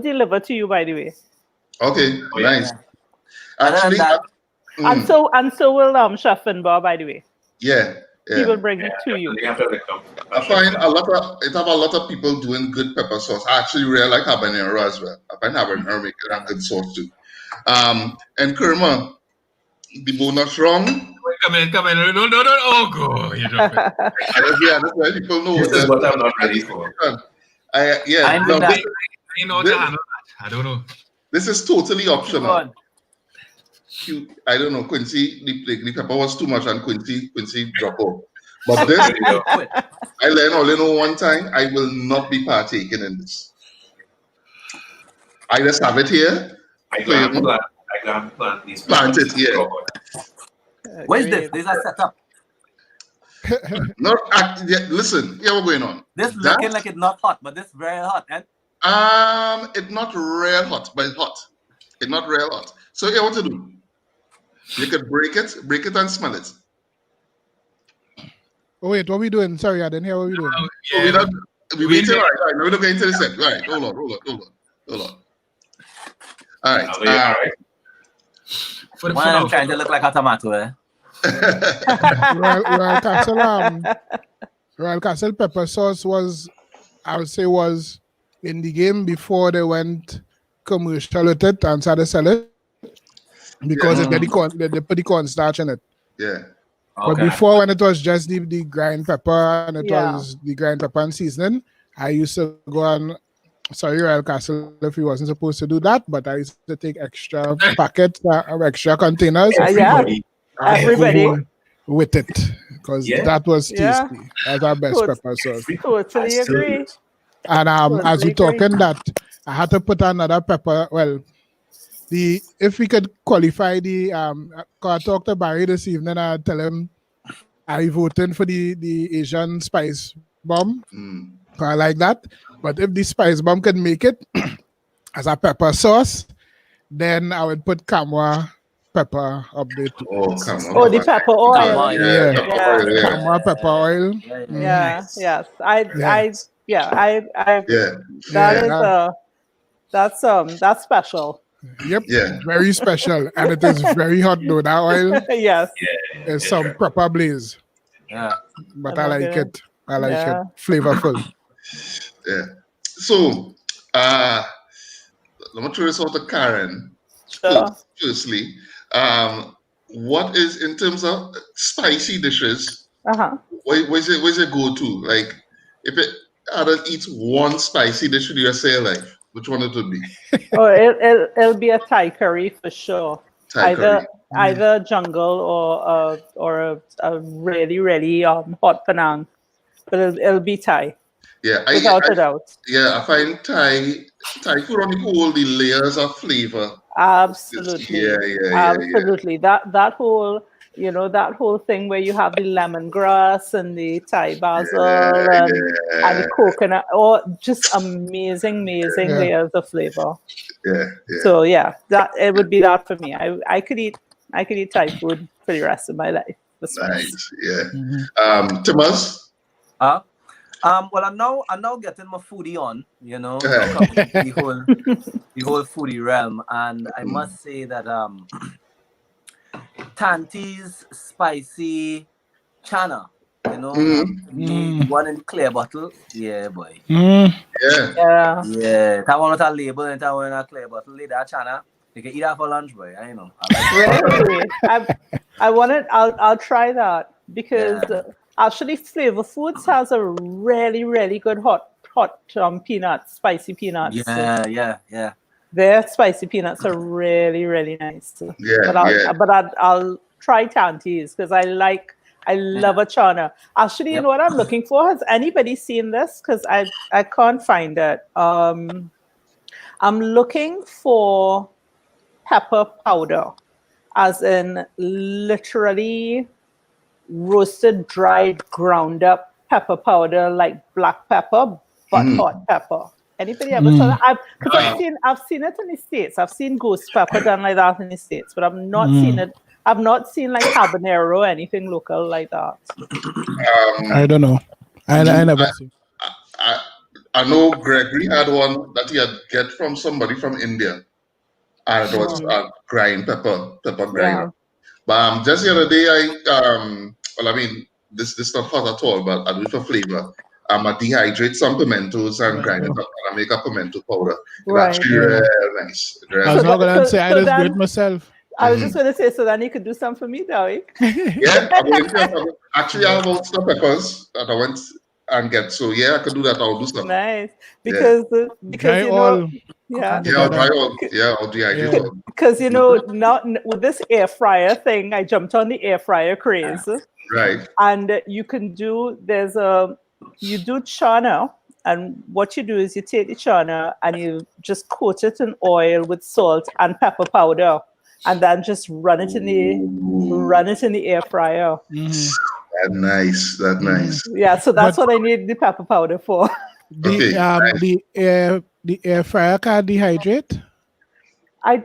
deliver to you, by the way. Okay, nice. Actually, and so will Chef Finbar, by the way. Yeah. He will bring it to you. I find it have a lot of people doing good pepper sauce. I actually really like habanero as well. I find habanero make a good sauce too. And Kurma, the bonus wrong. Come in. No. Oh, God. You drop it. That's why people know. This is what I'm not ready for. I don't know. This is totally optional. I don't know, Quincy, the pepper was too much and Quincy dropped off. But this, I learned all in one time, I will not be partaking in this. I just have it here. I can't plant these. Plant it here. What is this? This is a setup. Listen, here what's going on. This looking like it's not hot, but this very hot, eh? It's not real hot, but it's hot. It's not real hot. So here what to do? You could break it and smell it. Oh wait, what are we doing? Sorry, I didn't hear what we doing. We're waiting, right? We're looking into the set. Right, hold on. All right. I'm trying to look like a tomato, eh? Royal Castle pepper sauce was in the game before they went commercial with it and started selling it. Because they put the cornstarch in it. Yeah. But before, when it was just the grind pepper and it was the grind pepper and seasoning, I used to go on, Royal Castle if he wasn't supposed to do that, but I used to take extra packets or extra containers. Everybody. With it. Because that was tasty. That's our best pepper sauce. Totally agree. And as we're talking that, I had to put another pepper, if we could qualify I talked to Barry this evening, I tell him I voted for the Asian spice bomb. I like that. But if the spice bomb could make it as a pepper sauce, then I would put Kamwa pepper up there too. The pepper oil. Kamwa pepper oil. That's special. Yep. Yeah. Very special. And it is very hot though. That oil. Yes. It's some proper blaze. Yeah. But I like it. I like it. Flavorful. Yeah. So let me throw this out to Karen. Firstly, what is in terms of spicy dishes? Where's your go-to? Like had to eat one spicy dish in your say life, which one it would be? Oh, it'll be a Thai curry for sure. Thai curry. Either jungle or a really really hot Penang, but it'll be Thai. Yeah, without a doubt. Yeah, I find Thai food on the whole, the layers of flavor. Absolutely. Yeah. That whole, that whole thing where you have the lemongrass and the Thai basil and the coconut, just amazing layers of flavor. Yeah. So yeah, that it would be that for me. I could eat Thai food for the rest of my life. Nice. Yeah. Thomas? Well, I'm now getting my foodie on, the whole foodie realm, and I must say that Tanti's spicy chana, the one in the clear bottle, yeah, boy, yeah. That one with a label and that one in a clear bottle, that chana, you can eat that for lunch, boy. I know. Really, I'll try that because. Actually, Flavor Foods has a really, really good hot peanuts, spicy peanuts. Yeah. Their spicy peanuts are really, really nice. Yeah, but I'll try Tanti's because I love a chana. Actually, you know what I'm looking for? Has anybody seen this? Because I can't find it. I'm looking for pepper powder, as in literally roasted, dried, ground up pepper powder like black pepper, but hot pepper. Anybody ever saw that? I've seen it in the States. I've seen ghost pepper done like that in the States, but I've not seen it. I've not seen like habanero or anything local like that. I don't know. I never seen. I know Gregory had one that he had get from somebody from India, and it was grind pepper grinder. But just the other day, this is not hot at all, but I do it for flavor. I dehydrate some pimentos and grind it up, and I make a pimento powder. It's actually real nice. I was not going to say I just do it myself. I was just going to say, so then you could do some for me, Dowie. Yeah, actually, I have some peppers that I went and get. So yeah, I could do that. I'll do some. Nice, because dry all. Yeah, I'll dry all. Yeah, I'll dehydrate all. Because now with this air fryer thing, I jumped on the air fryer craze. Right. And you can do you do chana, and what you do is you take the chana and you just coat it in oil with salt and pepper powder, and then just run it in the air fryer. That's nice. Yeah, so that's what I need the pepper powder for. The air fryer can dehydrate? I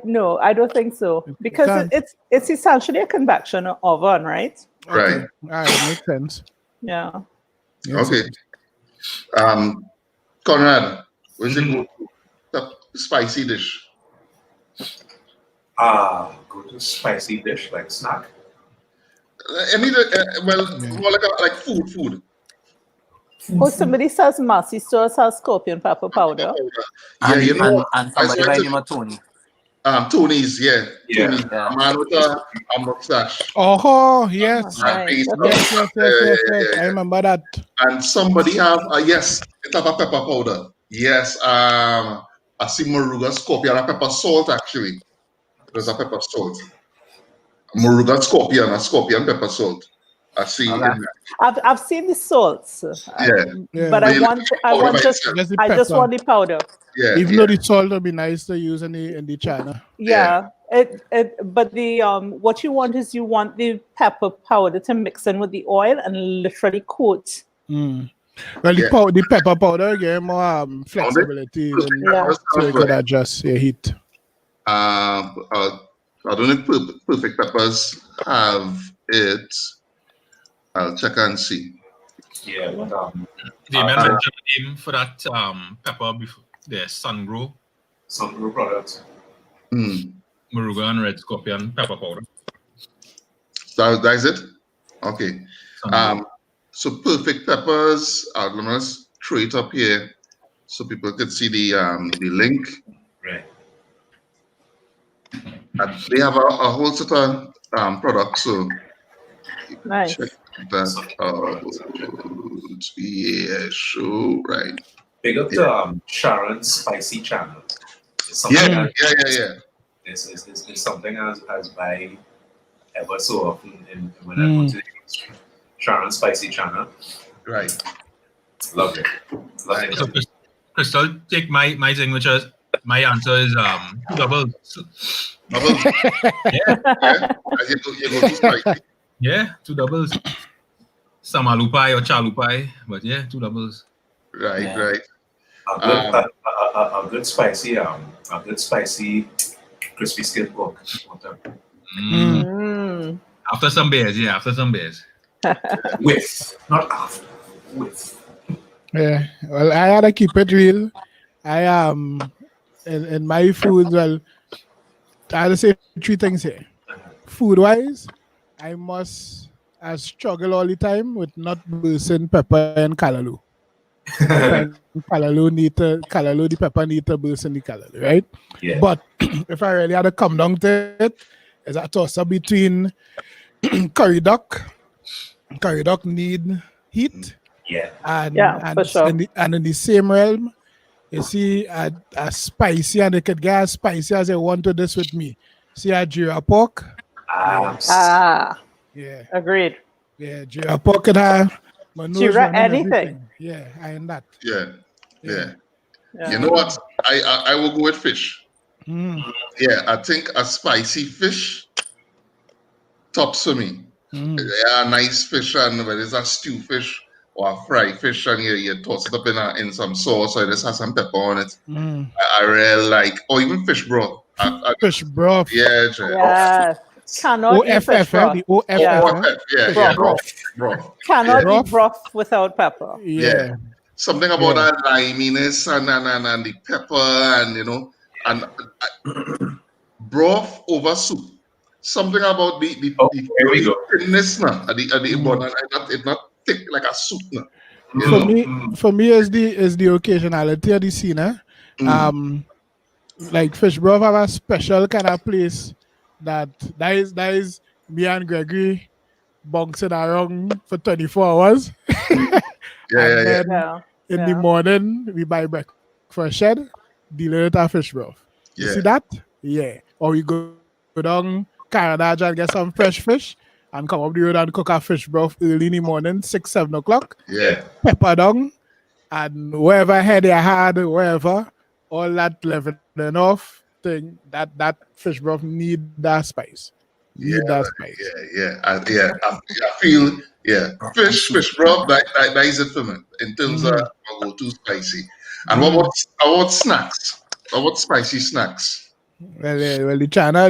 don't think so, because it's essentially a convection oven, right? Right. All right, makes sense. Yeah. Okay. Conrad, what's the spicy dish? Go to spicy dish like snack. More like food. Oh, somebody says Massey Stores has scorpion pepper powder. Yeah, and somebody by the name of Tony. Tony's, Tony's. A man with a mustache. Oh, yes. Right. Yes. I remember that. And somebody have it's a pepper powder. Yes. I see Moruga scorpion, a pepper salt actually. There's a pepper salt. Moruga scorpion, a scorpion pepper salt. I see. I've seen the salts. But I just want the powder. Yeah. Even though the salt would be nice to use in the china. Yeah. But the what you want is the pepper powder to mix in with the oil and literally coat. Well, the pepper powder give more flexibility, so you could adjust your heat. I don't know if Perfect Peppers have it. I'll check and see. Yeah. Do you remember the name for that pepper before the Sungrow? Sungrow products. Moruga and Red Scorpion pepper powder. That is it? Okay. So Perfect Peppers, I'm going to throw it up here so people can see the link. Right. And they have a whole set of products, so Nice. Yeah, sure, right. Big up to Sharon's Spicy Channel. It's something Yeah. It's something as by ever so often when I go to the Sharon's Spicy Channel. Right. Love it. So Crystal, take my thing, which is my answer is two doubles. Doubles. Yeah. You go too spicy. Yeah, two doubles. Samalupai or chalupai, but yeah, two doubles. Right. A good spicy crispy skin pork. After some beers, With, not after. With. Yeah, well, I gotta keep it real. I in my food. Well, I gotta say three things here. Food wise, I struggle all the time with not bursting pepper and callaloo. I find callaloo, the pepper need to burst in the callaloo, right? Yeah. But if I really had to come down to it, is a toss up between curry duck. Curry duck need heat. Yeah. And for sure. In the same realm, you see a spicy, and they could get as spicy as they want to this with me. See a Jira pork. Yeah. Agreed. Yeah, Jira pork and Jira anything. Yeah, I am that. Yeah. You know what? I will go with fish. Yeah, I think a spicy fish tops for me. Yeah, a nice fish, and whether it's a stew fish or a fried fish, and you toss it up in some sauce, or just have some pepper on it. I really like, or even fish broth. Fish broth. Yeah. Yes. Cannot eat fish broth. The OFF. Yeah. Broth. Cannot eat broth without pepper. Yeah. Something about that liminess and the pepper and broth over soup. Something about the thickness now at the bottom, and it's not thick like a soup now. For me is the occasionality of the scene. Like fish broth have a special kind of place that is me and Gregory bouncing around for 24 hours. In the morning we buy breakfast shed, deal with our fish broth. You see that? Yeah. Or we go down Canada and get some fresh fish and come up the road and cook our fish broth early in the morning, 6-7 o'clock. Yeah. Pepper down and wherever head I had, wherever, all that leveling off thing, that fish broth need that spice. Yeah. I feel fish broth that is it for me in terms of I go too spicy. And what about snacks? What about spicy snacks? Well, the China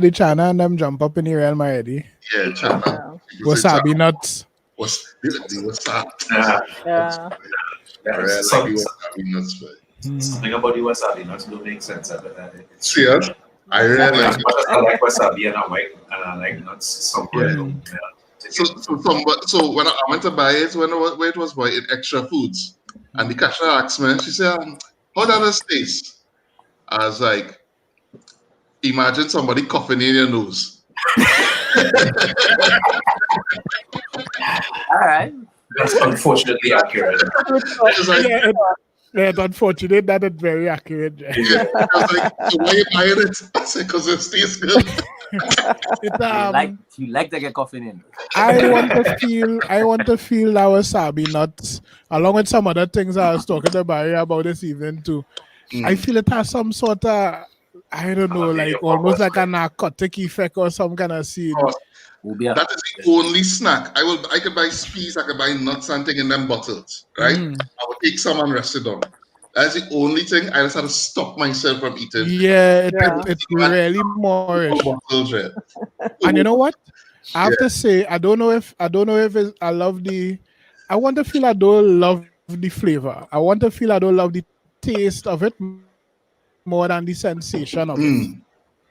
and them jump up in the realm already. Yeah, China. Wasabi nuts. The wasabi. Yeah. Wasabi nuts. Something about the wasabi nuts don't make sense. Serious? I really like it. I like wasabi and I like nuts. So when I went to buy it, when it was bought in Extra Foods, and the cashier asked me, she said, "How does it taste?" I was like, "Imagine somebody coughing in your nose." All right. That's unfortunately accurate. It's unfortunate that it's very accurate. Yeah. I was like, "So why are you buying it?" I said, "Because it tastes good." You like to get coffee in. I want to feel that wasabi nuts, along with some other things I was talking to Barry about this evening too. I feel it has some sort of, I don't know, like almost like a narcotic effect or some kind of seed. That is the only snack. I could buy peas, I could buy nuts and thing in them bottles, right? I would take some and rest it on. That's the only thing. I just had to stop myself from eating. Yeah, it's really more. And you know what? I have to say, I don't know if I want to feel I don't love the flavor. I want to feel I don't love the taste of it more than the sensation of it.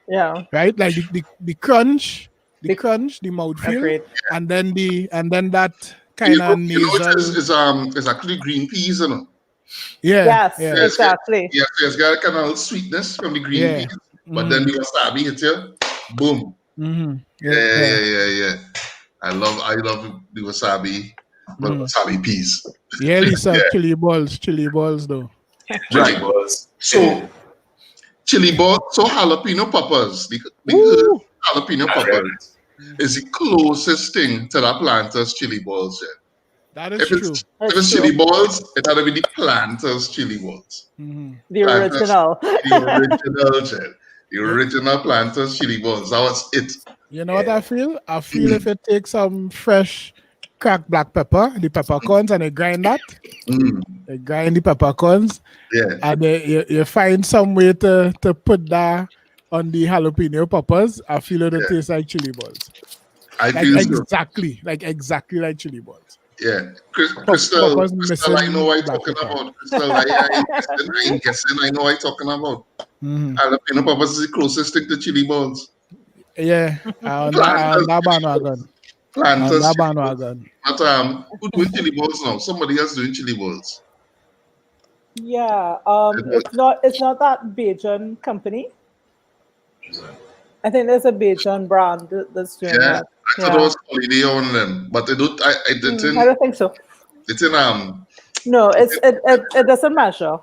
Yeah. Right? Like the crunch, the mouthfeel, and then that kind of nasal. It's actually green peas, you know. Yeah. Yes, exactly. Yeah, so it's got a kind of sweetness from the green peas, but then the wasabi hits you, boom. Mm-hmm. Yeah. I love the wasabi, but wasabi peas. Yeah, Lisa, chili balls though. Chili balls. So chili balls, so jalapeno peppers. The jalapeno peppers is the closest thing to the planter's chili balls. Yeah. That is true. If it's chili balls, it had to be the planter's chili balls. The original. The original planter's chili balls. That was it. You know what I feel? I feel if you take some fresh cracked black pepper, the peppercorns, and you grind that, you grind the peppercorns, and you find some way to put that on the jalapeno peppers, I feel it tastes like chili balls. Exactly like chili balls. Yeah, Crystal, I know what you're talking about. Crystal, I ain't guessing. I know what you're talking about. Jalapeno peppers is the closest thing to chili balls. Yeah, on that bandwagon. But who doing chili balls now? Somebody else doing chili balls. Yeah, it's not that Bajan company. I think there's a Bajan brand that's doing that. I thought it was Holiday on them, but I didn't. I don't think so. It's in No, it doesn't measure.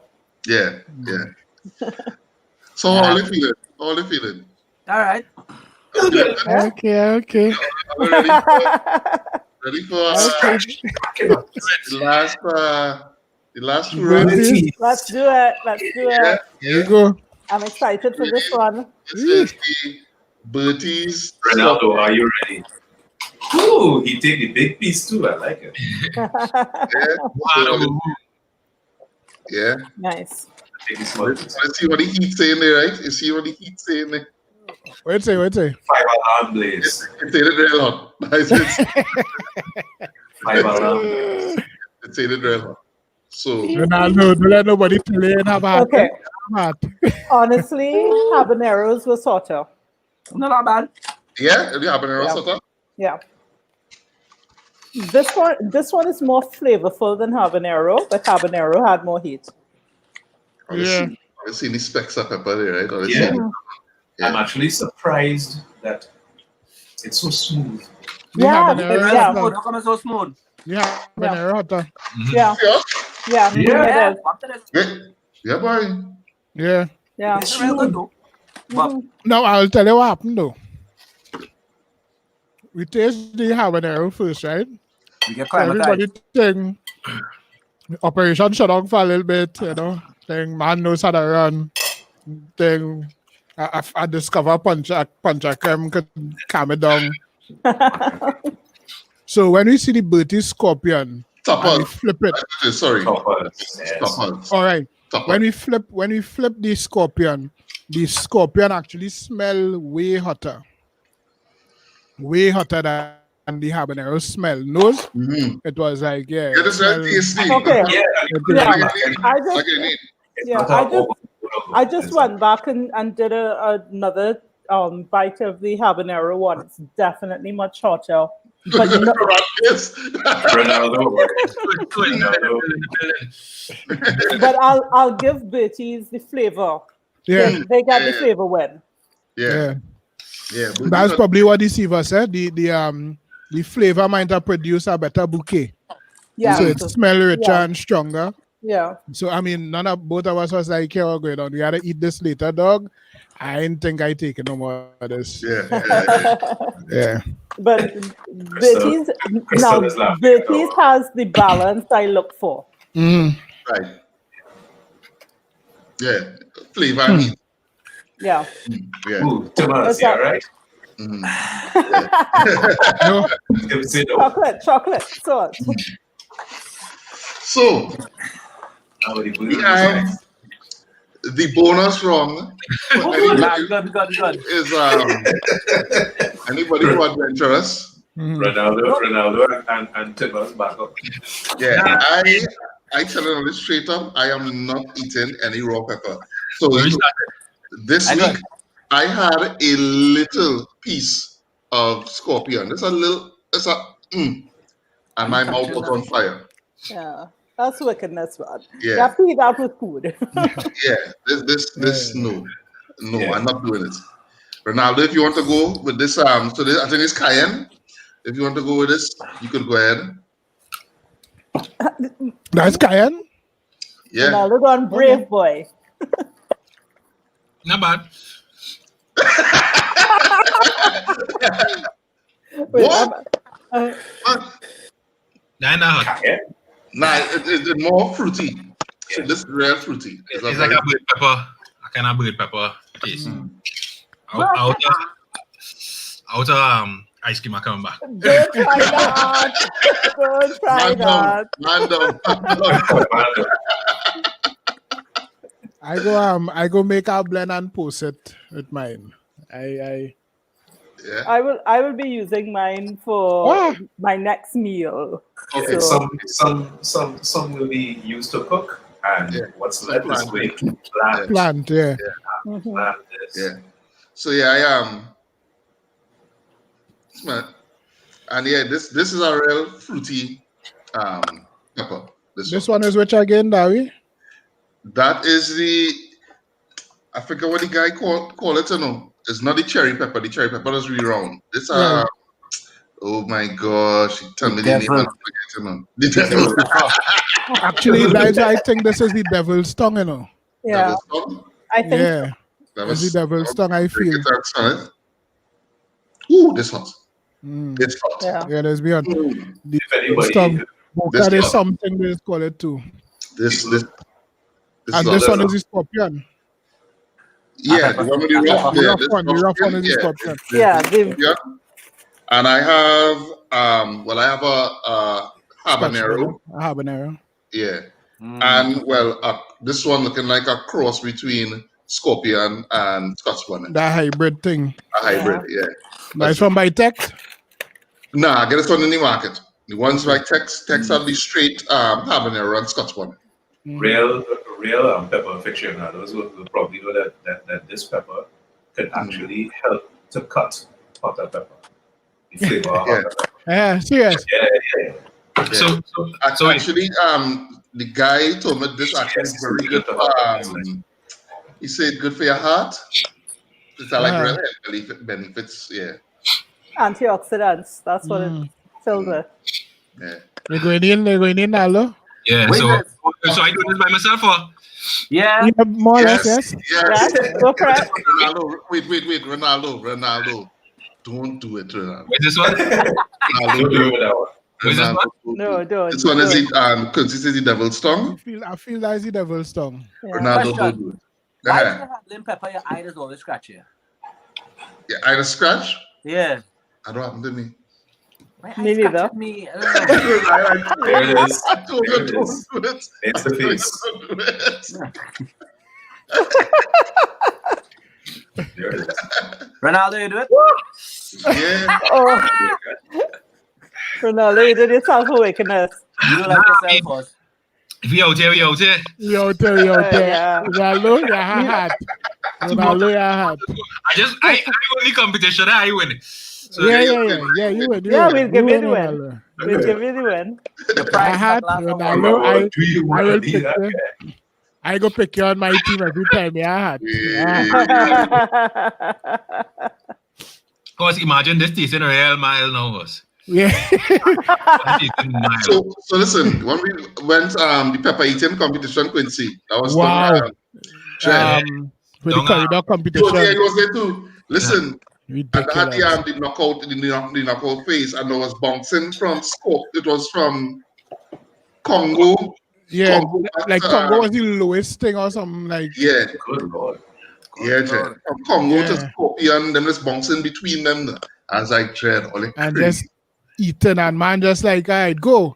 Yeah. So how are you feeling? All right. Okay. Ready for the last two rounds? Let's do it. Here you go. I'm excited for this one. This is the Bertie's. Ronaldo, are you ready? Ooh, he take the big piece too. I like it. Yeah. Nice. Let's see what the heat's saying there, right? You see what the heat's saying there? Wait say. 5-alarm blaze. It's saying it real hot. 5-alarm. It's saying it real hot. So Ronaldo, don't let nobody play and have a heart. Okay. Honestly, habaneros were hotter. Not that bad. yeah, the habanero sort. Yeah. This one is more flavorful than habanero, but habanero had more heat. I've seen the specks of pepper there, right? Yeah. I'm actually surprised that it's so smooth. Yeah. How come it's so smooth? Yeah, habanero hotter. Yeah. Yeah. Yeah, boy. Yeah. It's real good though. But Now I'll tell you what happened though. We taste the habanero first, right? we get Everybody climatized. think operation shut down for a little bit, you know. Think man knows how to run. Think I discover puncher creme could calm it down. So when we see the Bertie scorpion, and we flip it. Sorry. Yes. All right. When we flip the scorpion actually smell way hotter than the habanero smell. Nose, it was like It's very tasty. Okay. Yeah. I just went back and did another bite of the habanero one. It's definitely much hotter. But no, Ronaldo. but I'll give Bertie's the flavor. Yeah. They got the flavor win. Yeah. That's probably what the Siva said. The flavor might have produced a better bouquet. Yeah. So it smells richer and stronger. Yeah. So I mean, both of us was like, "Okay, we're going on. We had to eat this later, dog." I didn't think I take no more of this. Yeah. But Bertie's has the balance I look for. Right. Yeah. Flavor and heat. Yeah. Yeah. Ooh, Thomas, yeah, right? Chocolate sauce. So we have the bonus round. Good. Is anybody who adventurous? Ronaldo and Thomas back up. Yeah, I tell you straight up, I am not eating any raw pepper. So this week I had a little piece of scorpion. And my mouth was on fire. Yeah, that's wickedness, man. Yeah. You have to eat that with food. No, I'm not doing it. Ronaldo, if you want to go with this, so this, I think it's cayenne. if you want to go with this, you could go ahead. That's Cayenne. Yeah. Now look on Brave Boy. Not bad. What? Nah, Nah, it's more fruity. So this is real fruity. it's like a bird pepper, a kind of bird pepper taste. Out of ice cream are coming back. Don't try that. Don't try that. I go make a blend and post it with mine. Yeah. I will be using mine for my next meal. Okay. So, Some will be used to cook, and what's left is going to Plant, yeah. plant this. Yeah. So yeah, I am. And yeah, this is a real fruity pepper. This one is which again, Dawi? That is I forget what the guy call it, you know. It's not the cherry pepper. The cherry pepper is really round. It's oh my gosh, tell me the name and I forget, you know. The devil. Actually, guys, I think this is the devil's tongue, you know. yeah. Devil's tongue? I think Yeah. It's the devil's tongue, I feel. Ooh, this hot. It's hot. yeah. Let's be honest. The If anybody, tongue. That is hot. something they call it too. This And hot. this one is the scorpion. Yeah, the one with the rough. The Yeah, rough one is the scorpion. Yeah, yeah. And I have I have a habanero. A habanero. Yeah. And this one looking like a cross between scorpion and Scotch bonnet. That hybrid thing. A hybrid, yeah. Nice from by Tex. Nah, get this one in the market. The ones by Tex have the straight habanero and Scotch bonnet. real pepper aficionados will probably know that this pepper can actually help to cut hotter pepper. The flavor of hotter pepper. Yeah, serious. Yeah. So Actually, the guy told me this actually is very good. He said good for your heart. It's like real health benefits. Yeah. Antioxidants. That's what it's filled with. Yeah. They're going in, Allo? yeah, so I do this by myself or? Yeah. Yeah, more or less, yes. Yes. Go for it. Ronaldo, wait, Ronaldo. Don't do it, Ronaldo. Wait, this one? Don't do it with that one. Wait, this one? No, don't. This one is consistency devil's tongue. I feel that's the devil's tongue. Yeah. Ronaldo, don't do it. Why do you have limp pepper? Your eye is always scratchy. Yeah, I had a scratch. Yeah. I don't happen to me. My Me eye neither. scratches me. I don't know. There it is. I told you There it don't is. do it. It's the face. Don't do it. There it is. Ronaldo, you do it? Yeah. Oh, Ronaldo, you did yourself a wickedness. You don't like yourself first. We out here. We out there. Yeah. Ronaldo, you're hot. Ronaldo, you're hot. I only competition. I win. So Yeah, you win. Yeah, we'll give you the win. Ronaldo. We'll give you the win. The I prize had is not last Ronaldo. long. Do you I want will to be pick that you. guy? I go pick you on my team every time. Yeah, Cause imagine this tasting a real mile now, us. yeah. So listen, when we went the pepper eating competition, Quincy, that was Wow. Trent. With the corridor He was competition. there too. Listen, and I had Ridiculous. the knockout phase, and I was bouncing from scope. It was from Congo. Yeah, Congo, like Congo was the lowest thing or something like. Yeah, Good Lord. yeah, Trent. From Congo to Yeah. Scorpion, then just bouncing between them. I was like, Trent, all And just eating and man just like, all right, go.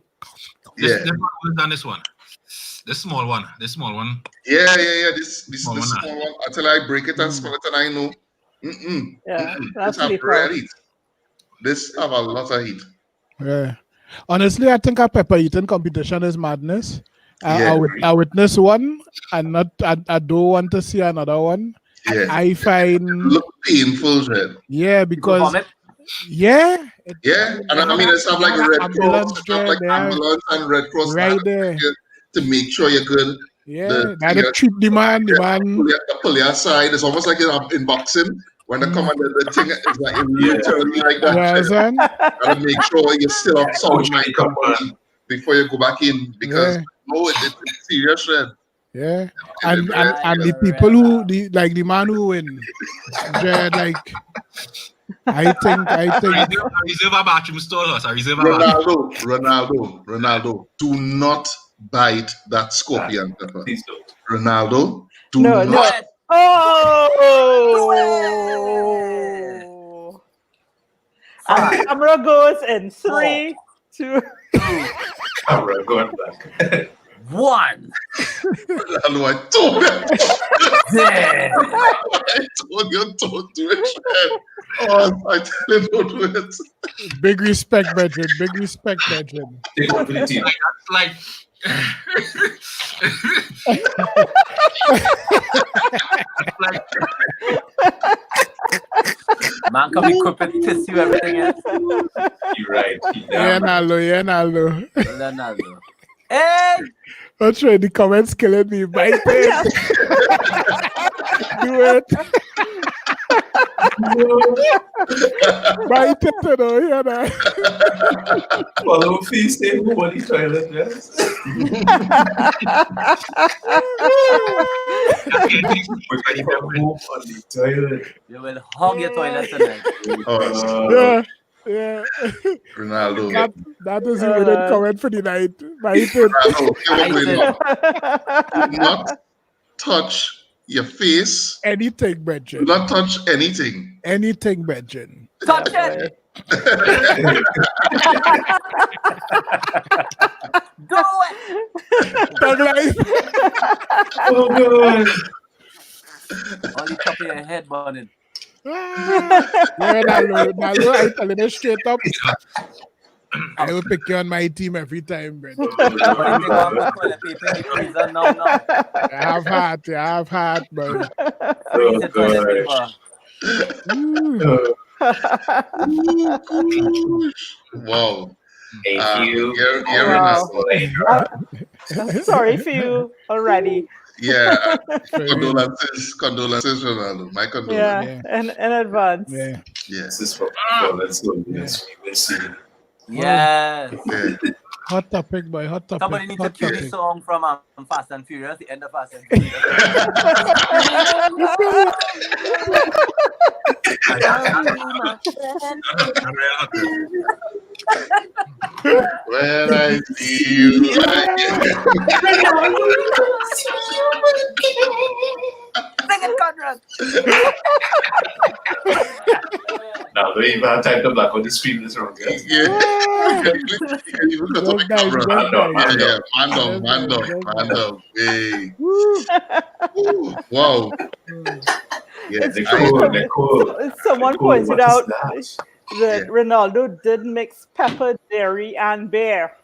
yeah. This one than this one. This small one. Yeah. This Small one, small one. Until I break it and smell it, and I know. Yeah, This that's have really real cool. heat. This have a lot of heat. Yeah. Honestly, I think a pepper eating competition is madness. Yeah. I witnessed one and I don't want to see another one. Yeah. I find Look painful, Trent. yeah, because Vomit? yeah, Yeah, and I mean it's have like Red Ambulance Cross, it's have like there. ambulance and Red Cross Right there. to make sure you're good. yeah, that treat the man, Pull your side. It's almost like in boxing when the commander, the thing is like you turn me like that. Yeah, son. Gotta make sure you still have sound mind before you go back in because it's serious shit. Yeah, and the people who the man who win, like I think. Reserve a bathroom stall us. Reserve a bathroom. Ronaldo, do not bite that scorpion pepper. Please don't. Ronaldo, do No. Oh! And the camera goes in 3, 2. Camera going back. 1. Ronaldo, I told you. I told you don't do it. Oh, I tell you don't do it. Big respect, Benjamin. Big respect, Benjamin. Take one for the team. Like Man, can we equip it, tissue, everything else? You're right. Yeah, Nalo. Ronaldo. Hey! Don't try the comments killing me. Bite it. Do it. Bite it, you know. Follow feast in body toilet, yes. You will hug your toilet tonight. Yeah. Ronaldo. That is even a comment for the night. Bite it. Ronaldo, do not touch your face. Anything, Benjamin. Do not touch anything. Anything, Benjamin. Touch it! Do it! Thug life. Oh, God. Only top of your head, burning. Yeah, Nalo, I tell you straight up. I will pick you on my team every time, Benjamin. I have heart, bro. Wow. Thank you. Sorry for you already. Yeah. Condolences, Ronaldo. My condolences. Yeah, in advance. Yeah. This is for let's go. Yes, we will see. Yes. Yeah. Hot topic, boy. Hot topic. Somebody needs to hot cue topic. the song from Fast and Furious, the end of Fast and Furious. When I see you Sing it, Conrad. Now, don't even have time to black on the screen this wrong, guys. Yeah. You can even cut off the camera. Man up. Hey. Wow. Yeah, They're cool. Someone pointed out that Ronaldo did mix pepper, dairy, and bear.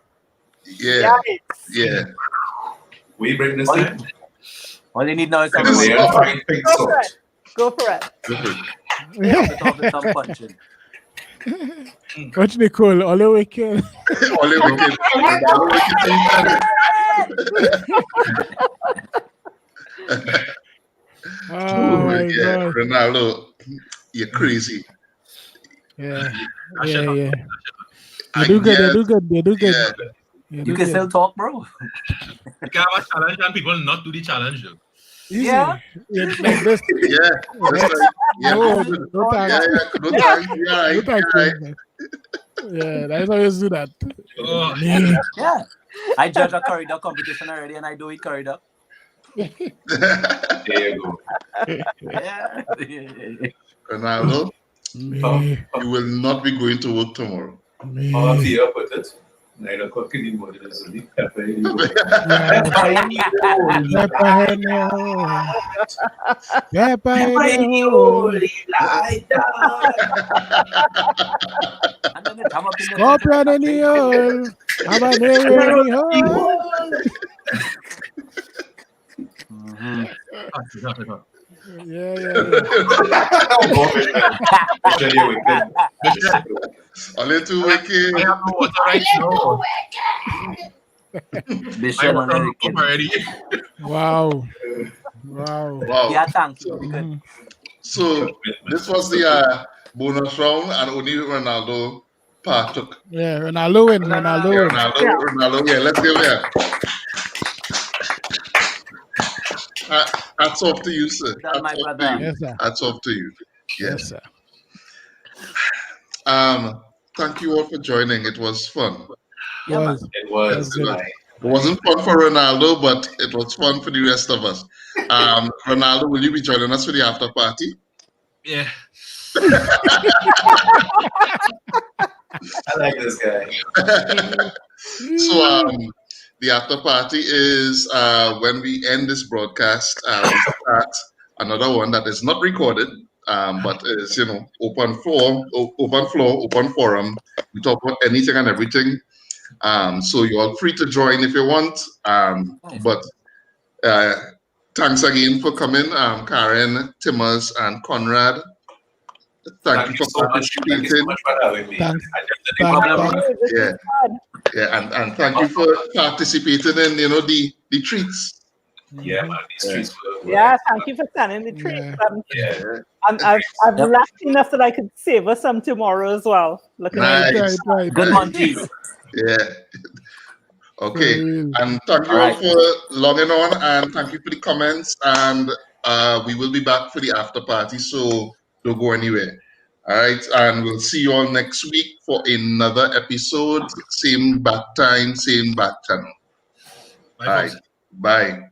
Yeah. Yikes. Yeah. We bring this in. All you need now is some This is pink Go salt. for it. Go for it. some punching. Watch Nicole, all the wicked. Only wicked. Oh my Yeah, God. Ronaldo, you're crazy. Yeah. And You do good. Yeah. You can still talk, bro. you can have a challenge and people not do the challenge though. Easy. Yeah. Like this. Yeah. That's right. Yeah. No Yeah, thanks. Yeah, that's how you do that. Oh, Yeah. I judge a corridor competition already and I do it corridor. There you go. Yeah. Ronaldo, Me. you will not be going to work tomorrow. All of you put it. 9 o'clock in the morning is only pepper in the morning. Scorpion in the hole. Habanero in the hole. Yeah. Only 2 wicked. I have no water right now. Mission on the already. Wow. Wow. Yeah, thank you. Good. So this was the bonus round, and only Ronaldo partook. Yeah, Ronaldo win. Ronaldo win. Ronaldo. Yeah, let's give it. Hats off to you, sir. Done, my brother. Yes, sir. Hats off to you. Yes, sir. Thank you all for joining. It was fun. It was. It wasn't fun for Ronaldo, but it was fun for the rest of us. Ronaldo, will you be joining us for the after party? Yeah. I like this guy. So the after party is when we end this broadcast, we start another one that is not recorded, but is open floor, open forum. We talk about anything and everything. So you're all free to join if you want. But thanks again for coming, Karen, Timmers, and Conrad. Thank you for participating. Thank you so much for having me. Thanks. And thank you for participating in the treats. Yeah, man, these treats were Yeah, thank you for sending the treats. I'm lucky enough that I could save us some tomorrow as well. Nice. Right. Good munchies. Yeah. Okay. And thank you all for logging on, and thank you for the comments. And we will be back for the after party, so don't go anywhere. All right. And we'll see you all next week for another episode. Same back time, same back channel. Bye, all right. Bye.